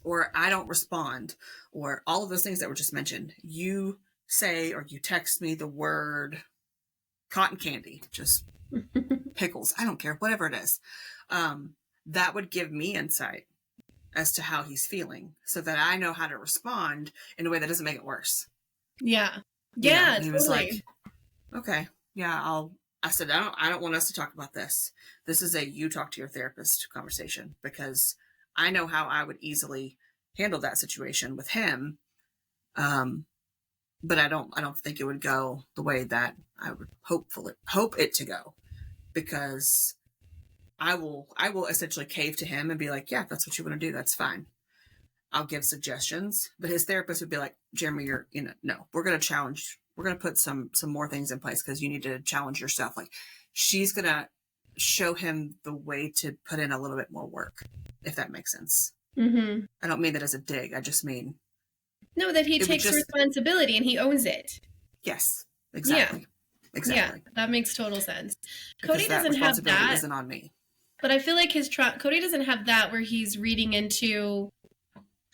or I don't respond, or all of those things that were just mentioned, you say, or you text me the word cotton candy, just pickles, I don't care, whatever it is, that would give me insight as to how he's feeling, so that I know how to respond in a way that doesn't make it worse. Yeah. Yeah. And he was like, okay, yeah, I said, I don't want us to talk about this. This is a you talk to your therapist conversation, because I know how I would easily handle that situation with him. But I don't think it would go the way that I would hope it to go, because I will essentially cave to him and be like, yeah, if that's what you want to do, that's fine. I'll give suggestions, but his therapist would be like, Jeremy, no, we're going to put some more things in place, because you need to challenge yourself. Like, she's going to show him the way to put in a little bit more work, if that makes sense. Mm-hmm. I don't mean that as a dig. I just mean, no, that he takes responsibility and he owns it. Yes, Yeah. exactly. Yeah, that makes total sense. Because Cody that doesn't have responsibility that, isn't on me. but I feel like Cody doesn't have that where he's reading into.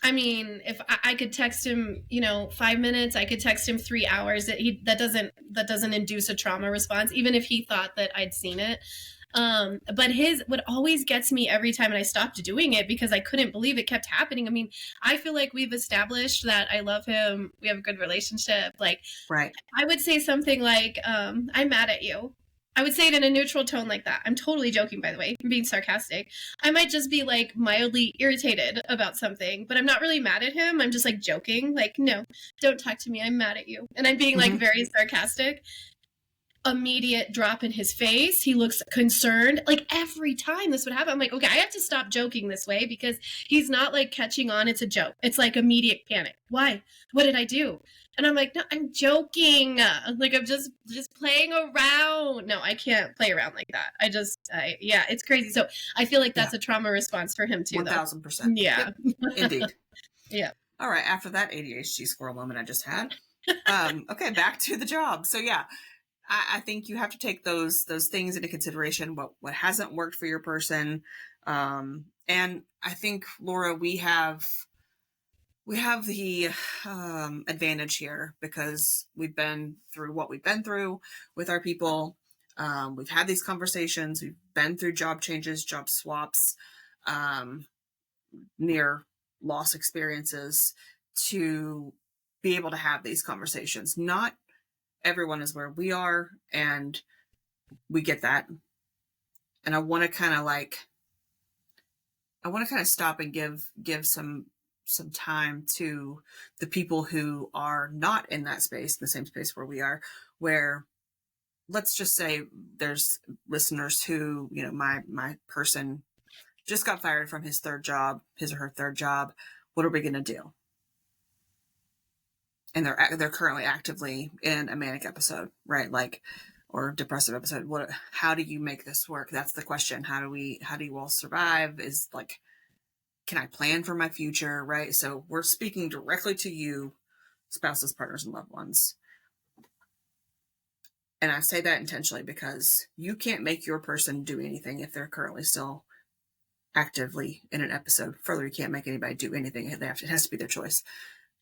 I mean, if I could text him, 5 minutes, I could text him 3 hours. That doesn't induce a trauma response, even if he thought that I'd seen it. But what always gets me every time, and I stopped doing it because I couldn't believe it kept happening. I mean, I feel like we've established that I love him. We have a good relationship. Like, Right. I would say something like, I'm mad at you. I would say it in a neutral tone like that. I'm totally joking, by the way. I'm being sarcastic. I might just be like mildly irritated about something, but I'm not really mad at him. I'm just like joking. Like, no, don't talk to me. I'm mad at you. And I'm being like very sarcastic. Immediate drop in his face. He looks concerned. Like every time this would happen, I'm like, okay, I have to stop joking this way because he's not like catching on. It's a joke. It's like immediate panic. Why? What did I do? And I'm like, no, I'm joking. Like I'm just playing around. No, I can't play around like that. Yeah, it's crazy. So I feel like that's a trauma response for him too, 1,000%. Yeah. Yep. Indeed. Yeah. All right. After that ADHD squirrel moment I just had. Okay, back to the job. So yeah, I think you have to take those things into consideration. What hasn't worked for your person, and I think, Laura, we have the advantage here because we've been through what we've been through with our people. We've had these conversations. We've been through job changes, job swaps, near loss experiences to be able to have these conversations. Not everyone is where we are, and we get that. And I want to kind of stop and give some time to the people who are not in that space, the same space where we are, where let's just say there's listeners who, my person just got fired from his or her third job. What are we going to do? And they're currently actively in a manic episode, right? Like, or depressive episode. How do you make this work? That's the question. How do you all survive? Is like, can I plan for my future? Right. So we're speaking directly to you, spouses, partners, and loved ones. And I say that intentionally because you can't make your person do anything if they're currently still actively in an episode. Further, you can't make anybody do anything. It has to be their choice,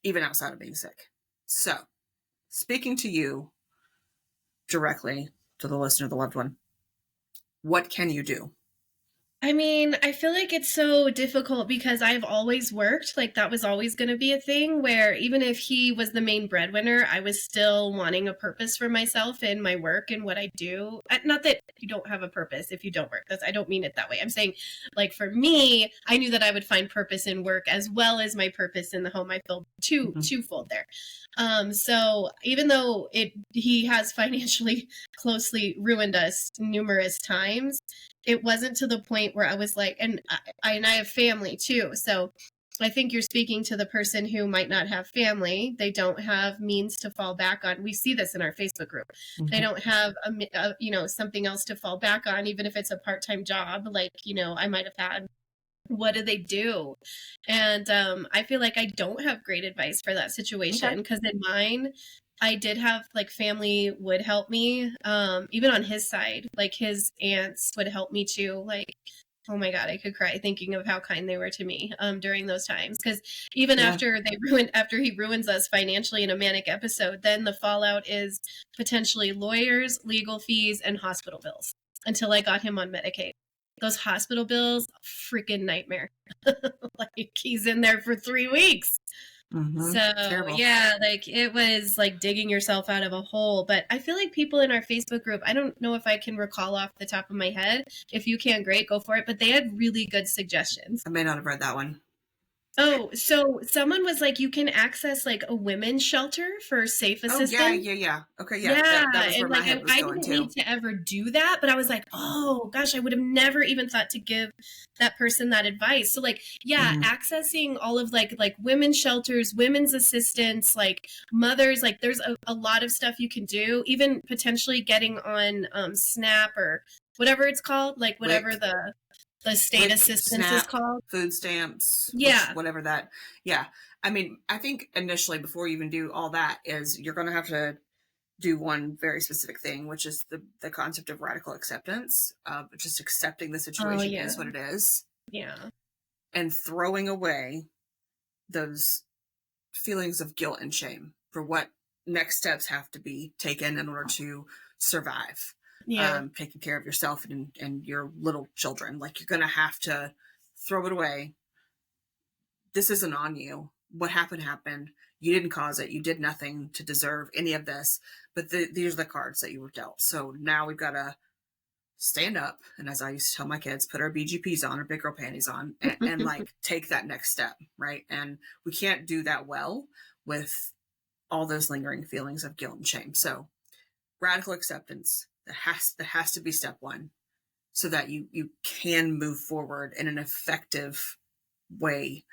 even outside of being sick. So, speaking to you directly, to the listener, the loved one, what can you do? I mean, I feel like it's so difficult because I've always worked. Like that was always going to be a thing where even if he was the main breadwinner, I was still wanting a purpose for myself in my work and what I do. Not that you don't have a purpose if you don't work. I don't mean it that way. I'm saying like for me, I knew that I would find purpose in work as well as my purpose in the home. I feel twofold there. So even though he has financially closely ruined us numerous times, it wasn't to the point where I was like, and I have family too. So I think you're speaking to the person who might not have family. They don't have means to fall back on. We see this in our Facebook group. They don't have something else to fall back on, even if it's a part-time job. Like, I might have had. What do they do? And I feel like I don't have great advice for that situation because in mine, I did have like family would help me, even on his side, like his aunts would help me too. Like, oh my God, I could cry thinking of how kind they were to me during those times. Because even after he ruins us financially in a manic episode, then the fallout is potentially lawyers, legal fees, and hospital bills until I got him on Medicaid. Those hospital bills, freaking nightmare. Like he's in there for 3 weeks. So Terrible. yeah, like it was like digging yourself out of a hole. But I feel like people in our Facebook group, I don't know if I can recall off the top of my head. If you can, great, go for it. But they had really good suggestions. I may not have read that one. Oh, so someone was like, you can access like a women's shelter for safe assistance. Oh, yeah. Okay, yeah. Yeah, That was where and my like head was I going didn't too. need to ever do that, but I was like, oh gosh, I would have never even thought to give that person that advice. So like, yeah, accessing all of like women's shelters, women's assistance, like mothers, like there's a lot of stuff you can do. Even potentially getting on SNAP or whatever it's called, like whatever the state WIC, assistance SNAP, is called. food stamps, Yeah. whatever that. Yeah. I mean, I think initially before you even do all that is you're going to have to do one very specific thing, which is the concept of radical acceptance, just accepting the Oh, situation yeah. is what it is, Yeah. and throwing away those feelings of guilt and shame for what next steps have to be taken in order to survive. Yeah. Taking care of yourself and your little children. Like, you're going to have to throw it away. This isn't on you. What happened happened. You didn't cause it. You did nothing to deserve any of this. But these are the cards that you were dealt. So now we've got to stand up. And as I used to tell my kids, put our BGPs on, our big girl panties on, and like take that next step. Right. And we can't do that well with all those lingering feelings of guilt and shame. So radical acceptance, that has to be step one, so that you can move forward in an effective way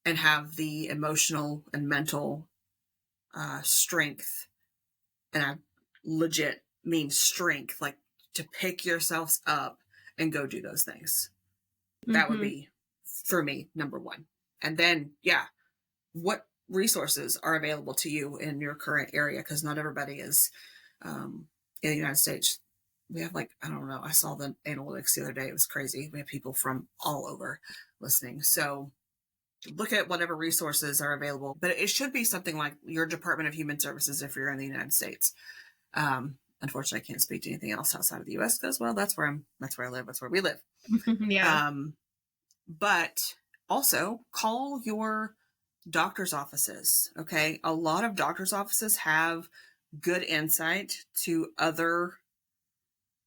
and have the emotional and mental strength. And I legit mean strength, like to pick yourselves up and go do those things. That would be, for me, number one. And then, yeah, what resources are available to you in your current area? Because not everybody is in the United States. We have, like, I don't know, I saw the analytics the other day. It was crazy. We have people from all over listening. So look at whatever resources are available, but it should be something like your Department of Human Services if you're in the United States. Unfortunately, I can't speak to anything else outside of the U.S. because, well, that's where I live. That's where we live. Yeah. But also call your doctor's offices. Okay. A lot of doctor's offices have good insight to other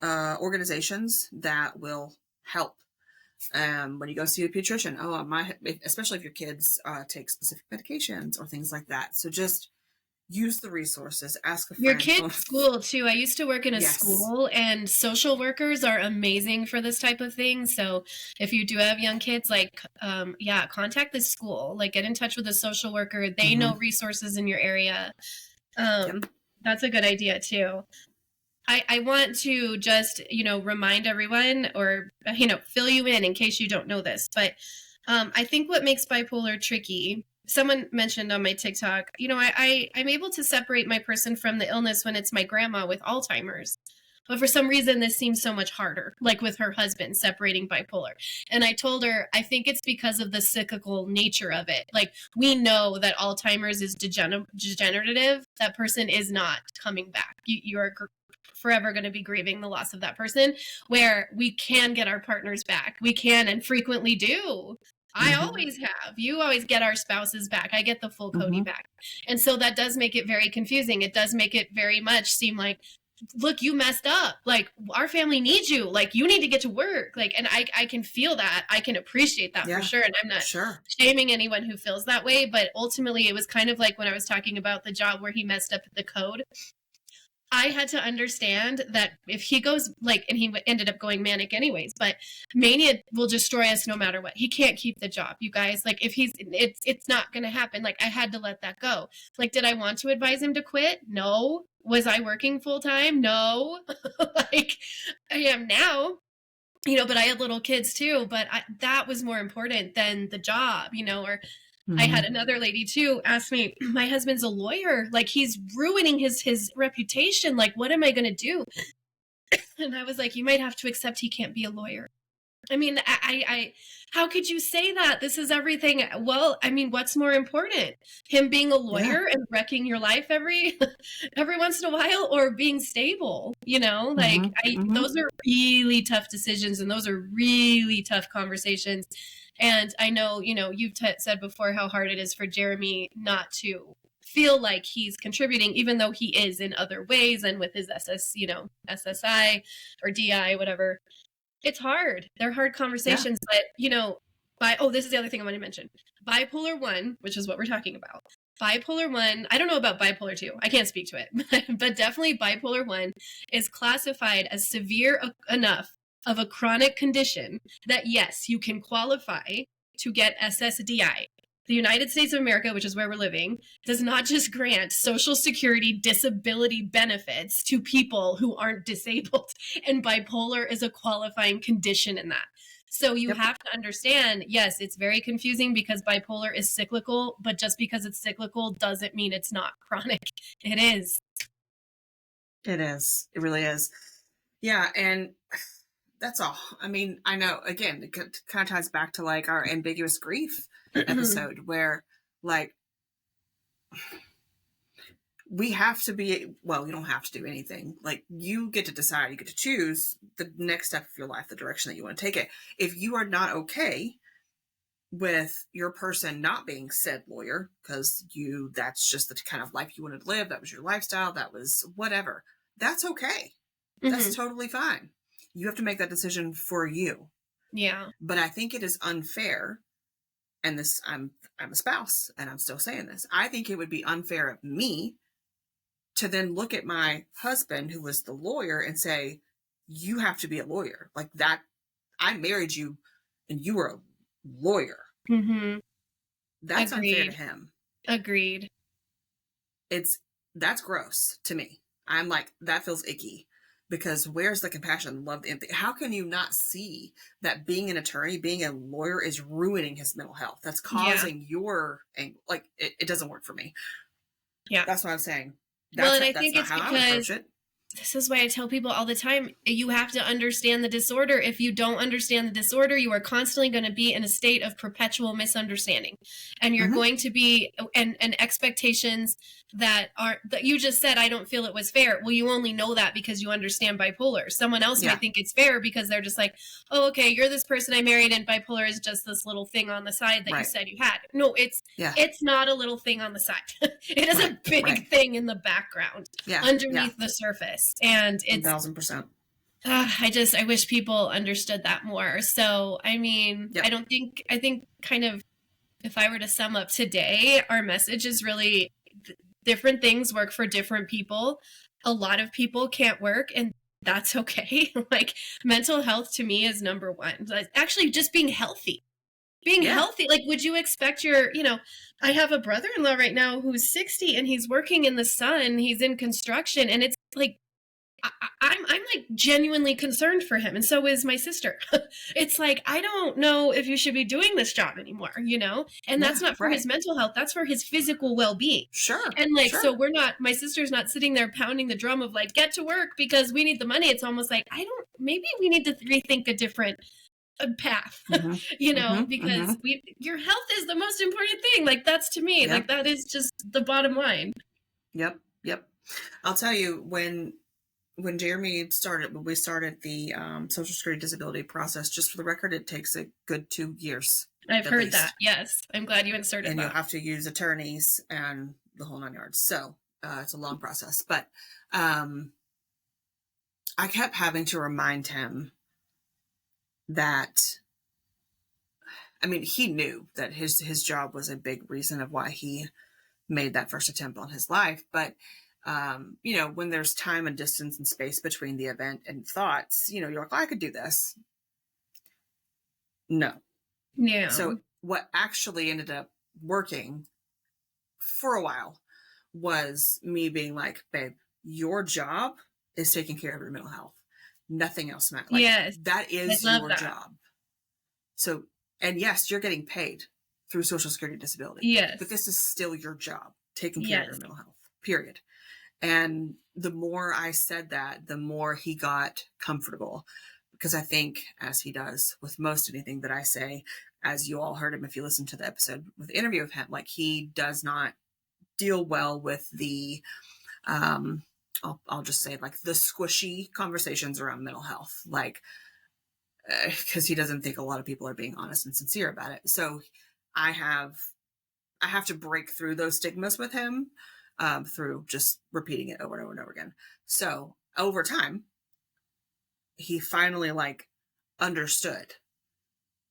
organizations that will help. When you go see a pediatrician, especially if your kids take specific medications or things like that. So just use the resources, ask a Your friend. kid's school too. I used to work in a Yes. school, and social workers are amazing for this type of thing. So if you do have young kids, like, contact the school, like get in touch with a social worker. They know resources in your area. That's a good idea too. I want to just, remind everyone, or, fill you in case you don't know this. But I think what makes bipolar tricky, someone mentioned on my TikTok, I'm able to separate my person from the illness when it's my grandma with Alzheimer's. But for some reason, this seems so much harder, like with her husband, separating bipolar. And I told her, I think it's because of the cyclical nature of it. Like, we know that Alzheimer's is degenerative. That person is not coming back. You are forever going to be grieving the loss of that person, where we can get our partners back. We can, and frequently do. I always have. You always get our spouses back. I get the full Cody back. And so that does make it very confusing. It does make it very much seem like, look, you messed up. Like, our family needs you. Like, you need to get to work. Like, and I can feel that. I can appreciate that for sure. And I'm not shaming anyone who feels that way. But ultimately, it was kind of like when I was talking about the job where he messed up the code. I had to understand that if he goes, like, and he ended up going manic anyways, but mania will destroy us no matter what. He can't keep the job, you guys. Like, if it's not going to happen. Like, I had to let that go. Like, did I want to advise him to quit? No. Was I working full time? No. Like, I am now, but I had little kids too, but that was more important than the job, or I had another lady too ask me, my husband's a lawyer, like, he's ruining his reputation. Like, what am I going to do? And I was like, you might have to accept he can't be a lawyer. I mean, I how could you say that? This is everything. Well, I mean, what's more important? Him being a lawyer and wrecking your life every once in a while, or being stable, like, those are really tough decisions, and those are really tough conversations. And I know, you've said before how hard it is for Jeremy not to feel like he's contributing, even though he is in other ways, and with his SSI or DI, whatever. It's hard. They're hard conversations, but, this is the other thing I want to mention. Bipolar 1, which is what we're talking about. Bipolar 1, I don't know about bipolar 2. I can't speak to it, but definitely bipolar 1 is classified as severe enough of a chronic condition that, yes, you can qualify to get SSDI. The United States of America, which is where we're living, does not just grant Social Security disability benefits to people who aren't disabled, and bipolar is a qualifying condition in that. So you have to understand, yes, it's very confusing because bipolar is cyclical, but just because it's cyclical doesn't mean it's not chronic. It is. It is. It really is. Yeah. And that's all. I mean, I know, again, it kind of ties back to like our ambiguous grief episode where like we have to be, well, you don't have to do anything. Like you get to decide, you get to choose the next step of your life, the direction that you want to take it. If you are not okay with your person not being said lawyer, because that's just the kind of life you wanted to live, that was your lifestyle, that was whatever, that's okay. That's totally fine. You have to make that decision for you. Yeah. But I think it is unfair, and this I'm a spouse and I'm still saying this. I think it would be unfair of me to then look at my husband, who was the lawyer, and say, you have to be a lawyer. Like that, I married you and you were a lawyer. That's unfair to him. Agreed. That's gross to me. I'm like, that feels icky, because where's the compassion, love, the empathy? How can you not see that being an attorney, being a lawyer is ruining his mental health? That's causing your, like, it doesn't work for me. Yeah. That's what I'm saying. Well, and I think it's how I would approach because it. this is why I tell people all the time, you have to understand the disorder. If you don't understand the disorder, you are constantly going to be in a state of perpetual misunderstanding. And you're going to be, and expectations that you just said, I don't feel it was fair. Well, you only know that because you understand bipolar. Someone else might think it's fair because they're just like, oh, okay, you're this person I married and bipolar is just this little thing on the side that you said you had. No, it's not a little thing on the side. It is a big thing in the background, underneath the surface. And it's 1,000%. I wish people understood that more. So, I mean, I think kind of, if I were to sum up today, our message is really different things work for different people. A lot of people can't work, and that's okay. Like, mental health to me is number one. Actually, just being healthy. Healthy. Like, would you expect I have a brother-in-law right now who's 60 and he's working in the sun. He's in construction, and it's like, I'm like genuinely concerned for him. And so is my sister. It's like, I don't know if you should be doing this job anymore, and that's not for his mental health. That's for his physical well-being. Sure. And like, so my sister's not sitting there pounding the drum of like, get to work because we need the money. It's almost like, maybe we need to rethink a different path, because your health is the most important thing. Like, that's to me, like, that is just the bottom line. Yep. I'll tell you, when Jeremy started, when we started the Social Security disability process, just for the record, it takes a good 2 years. I've heard that. Yes. I'm glad you inserted and that. And you'll have to use attorneys and the whole 9 yards. So it's a long process. But I kept having to remind him that, I mean, he knew that his job was a big reason of why he made that first attempt on his life. But when there's time and distance and space between the event and thoughts, you're like, oh, I could do this. No. Yeah. So what actually ended up working for a while was me being like, babe, your job is taking care of your mental health. Nothing else matters. Like, yes. That is your job. So, and yes, you're getting paid through Social Security disability. Yes. But this is still your job, taking care of your mental health, period. And the more I said that, the more he got comfortable, because I think, as he does with most anything that I say, as you all heard him if you listened to the episode with the interview with him, like, he does not deal well with the I'll just say, like, the squishy conversations around mental health, like, because he doesn't think a lot of people are being honest and sincere about it. So I have to break through those stigmas with him through just repeating it over and over and over again. So over time, he finally understood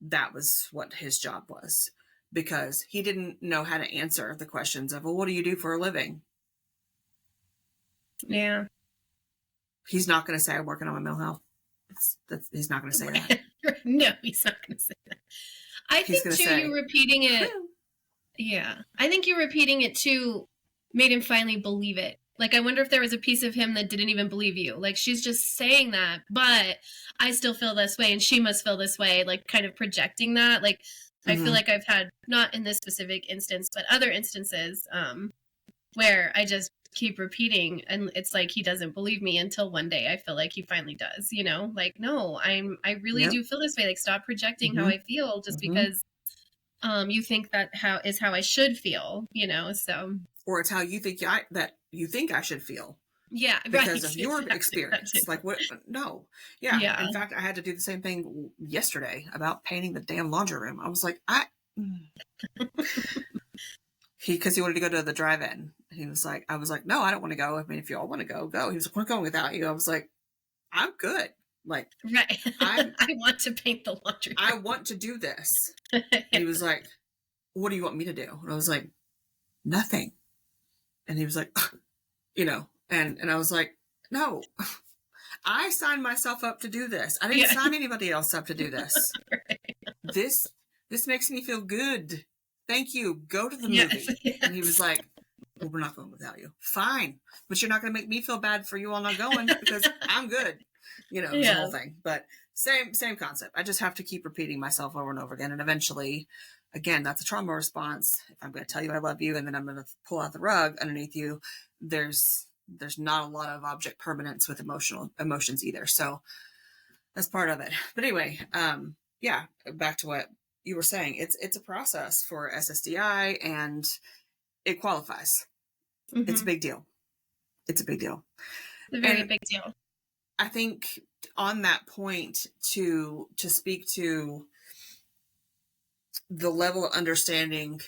that was what his job was, because he didn't know how to answer the questions of, well, what do you do for a living? Yeah. He's not going to say, I'm working on my mental health. He's not going to say that. No, he's not going to say that. I think too, you repeating it. Yeah. I think you repeating it too made him finally believe it. Like, I wonder if there was a piece of him that didn't even believe you. Like, she's just saying that, but I still feel this way and she must feel this way, like, kind of projecting that. Like, I feel like I've had, not in this specific instance, but other instances where keep repeating, and it's like he doesn't believe me until one day I feel like he finally does, you know, like, no, I really Yep. do feel this way. Like, stop projecting how Mm-hmm. I feel just Mm-hmm. because you think that how I should feel, you know. So Or it's how you think I should feel yeah, because right. of your Exactly. That too. experience. Like what? No. Yeah. Yeah. In fact, I had to do the same thing yesterday about painting the damn laundry room. I was like, because he wanted to go to the drive-in. He was like, I was like, no, I don't want to go. I mean, if you all want to go, go. He was like, we're going without you. I was like, I'm good. Like, Right. I'm, I want to paint the laundry I room. want to do this. And he was like, what do you want me to do? And I was like, nothing. And he was like, and I was like, no, I signed myself up to do this. I didn't sign anybody else up to do this. Right. This makes me feel good. Thank you. Go to the movie. Yes. And he was like, well, we're not going without you. Fine. But you're not going to make me feel bad for you all not going because I'm good. It's the whole thing. But same concept. I just have to keep repeating myself over and over again. And eventually, again, that's a trauma response. If I'm going to tell you I love you and then I'm going to pull out the rug underneath you, there's not a lot of object permanence with emotions either. So that's part of it. But anyway, yeah, back to what you were saying. It's a process for SSDI and it qualifies. Mm-hmm. It's a big deal. It's a big deal. It's a very big deal. I think on that point to speak to the level of understanding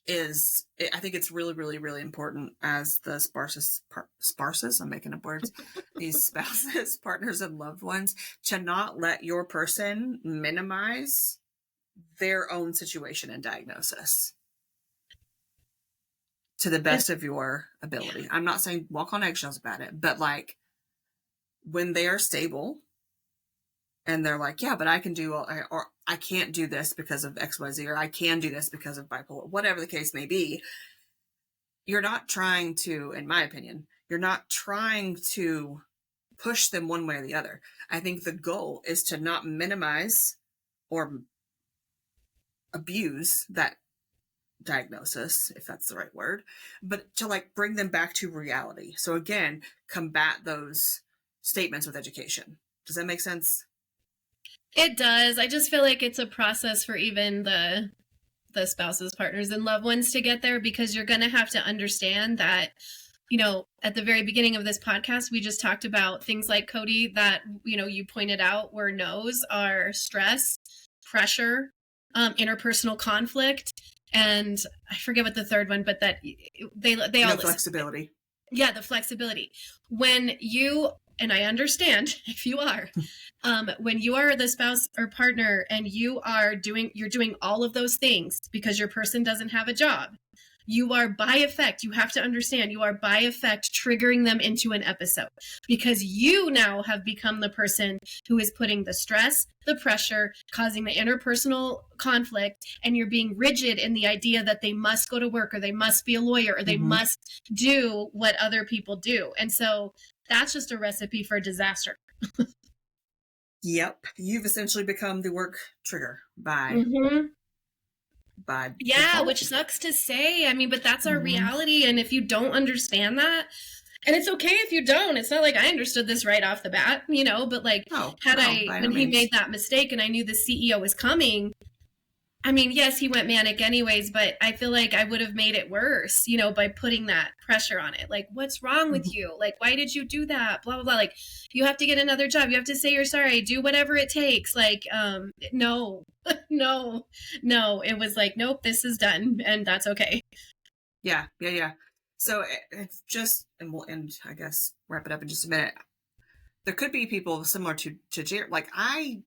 I think it's really, really, really important as the sparses, I'm making up words, these spouses, partners, and loved ones, to not let your person minimize their own situation and diagnosis to the best of your ability. Yeah. I'm not saying walk on eggshells about it, but like when they are stable and they're like, yeah, but I can do, or I can't do this because of XYZ, or I can do this because of bipolar, whatever the case may be. You're not trying to, in my opinion, you're not trying to push them one way or the other. I think the goal is to not minimize or abuse that diagnosis, if that's the right word, but to like bring them back to reality. So again, combat those statements with education. Does that make sense? It does. I just feel like it's a process for even the spouses, partners, and loved ones to get there, because you're going to have to understand that, at the very beginning of this podcast, we just talked about things like, Cody, that, you pointed out were no's are stress, pressure, interpersonal conflict, and I forget what the third one, but that they all flexibility. Yeah, the flexibility. When you, and I understand if you are, when you are the spouse or partner and you're doing all of those things because your person doesn't have a job, you are by effect, you have to understand, you are by effect triggering them into an episode, because you now have become the person who is putting the stress, the pressure, causing the interpersonal conflict, and you're being rigid in the idea that they must go to work, or they must be a lawyer, or they must do what other people do. And so that's just a recipe for disaster. Yep. You've essentially become the work trigger by default. Which sucks to say. I mean, but that's our reality. And if you don't understand that, and it's okay if you don't, it's not like I understood this right off the bat, but like when he made that mistake and I knew the CEO was coming, I mean, yes, he went manic anyways, but I feel like I would have made it worse, by putting that pressure on it. Like, what's wrong with you? Like, why did you do that? Blah, blah, blah. Like, you have to get another job. You have to say you're sorry. Do whatever it takes. Like, no. It was like, nope, this is done. And that's okay. Yeah. So it's just, and we'll end, I guess, wrap it up in just a minute. There could be people similar to Jeremy. Like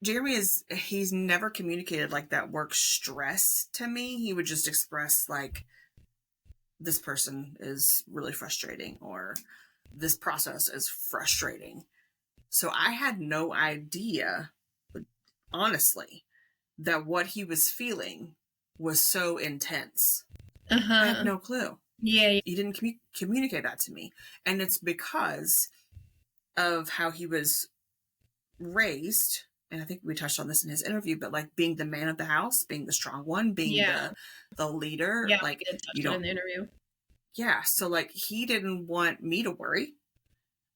Jeremy he's never communicated like that work stress to me. He would just express like, this person is really frustrating, or this process is frustrating. So I had no idea, honestly, that what he was feeling was so intense. I had no clue. Yeah. He didn't communicate that to me. And it's because of how he was raised, and I think we touched on this in his interview, but like being the man of the house, being the strong one, being the leader. Yeah, like you don't in the interview. Yeah. So like he didn't want me to worry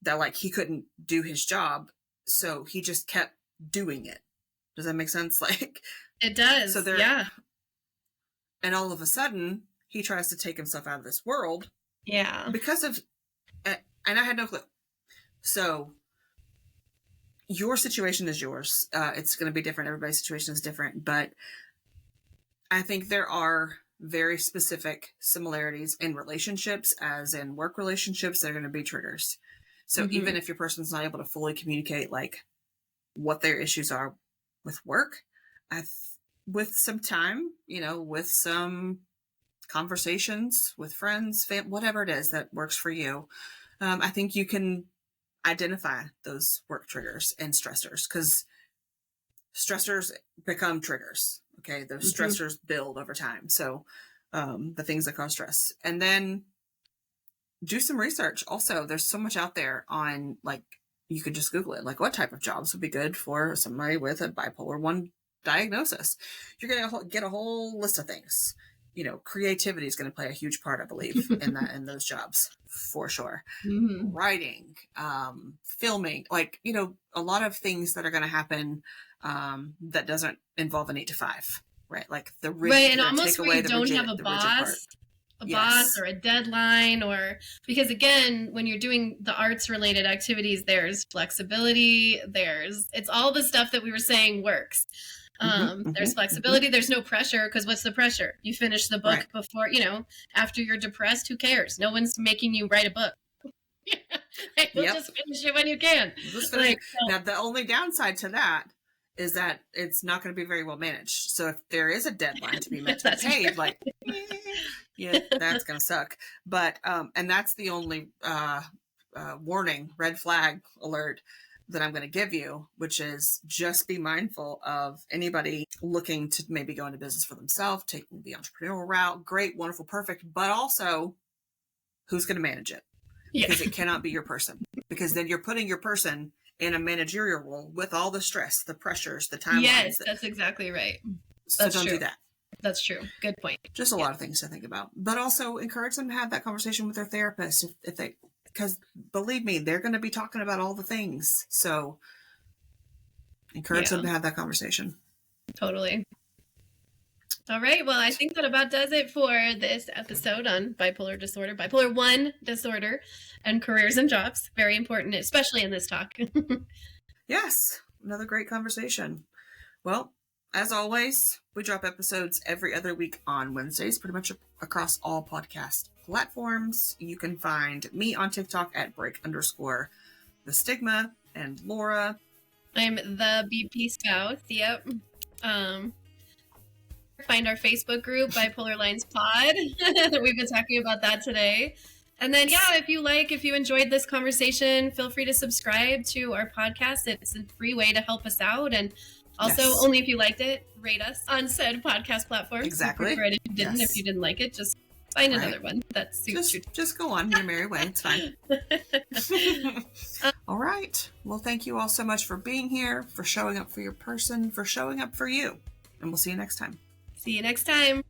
that like he couldn't do his job. So he just kept doing it. Does that make sense? Like It does. so there, Yeah. and all of a sudden he tries to take himself out of this world Yeah. because of, and I had no clue. So your situation is yours. It's going to be different. Everybody's situation is different, but I think there are very specific similarities in relationships, as in work relationships, that are going to be triggers. So even if your person's not able to fully communicate like what their issues are with work, with some time, with some conversations with friends, whatever it is that works for you, I think you can identify those work triggers and stressors, because stressors become triggers. Okay. Those stressors build over time. So the things that cause stress, and then do some research. Also, there's so much out there on, like, you could just Google it. Like, what type of jobs would be good for somebody with a bipolar 1 diagnosis? You're going to get a whole list of things. Creativity is going to play a huge part, I believe, in those jobs, for sure. Writing, filming, like, a lot of things that are going to happen that doesn't involve an 8 to 5, right? Like the right, and almost where you don't have a boss or a deadline, or because again, when you're doing the arts related activities, there's flexibility, it's all the stuff that we were saying works. There's flexibility, there's no pressure, because what's the pressure? You finish the book before, after you're depressed, who cares? No one's making you write a book. We'll just finish it when you can. Now, the only downside to that is that it's not going to be very well managed. So if there is a deadline to be met to be paid, like, that's going to suck. But, and that's the only warning, red flag alert that I'm going to give you, which is just be mindful of anybody looking to maybe go into business for themselves, taking the entrepreneurial route. Great, wonderful, perfect. But also, who's going to manage it? Because it cannot be your person. Because then you're putting your person in a managerial role with all the stress, the pressures, the timelines. Yes, that's exactly right. So don't do that. That's true. Good point. Just a lot of things to think about. But also encourage them to have that conversation with their therapist if they, because believe me, they're going to be talking about all the things. So encourage them to have that conversation. Totally. All right. Well, I think that about does it for this episode on bipolar disorder, bipolar 1 disorder, and careers and jobs. Very important, especially in this talk. Yes. Another great conversation. Well, as always, we drop episodes every other week on Wednesdays, pretty much across all podcast platforms. You can find me on TikTok at break_the stigma, and Laura. I'm the BP spouse. Yep. Find our Facebook group, BipolarLines Pod. We've been talking about that today. And then, if you enjoyed this conversation, feel free to subscribe to our podcast. It's a free way to help us out. And also, only if you liked it, rate us on said podcast platform. Exactly. If you didn't, if you didn't like it, just find another one that suits you. Just go on your merry way. It's fine. All right. Well, thank you all so much for being here, for showing up for your person, for showing up for you. And we'll see you next time. See you next time.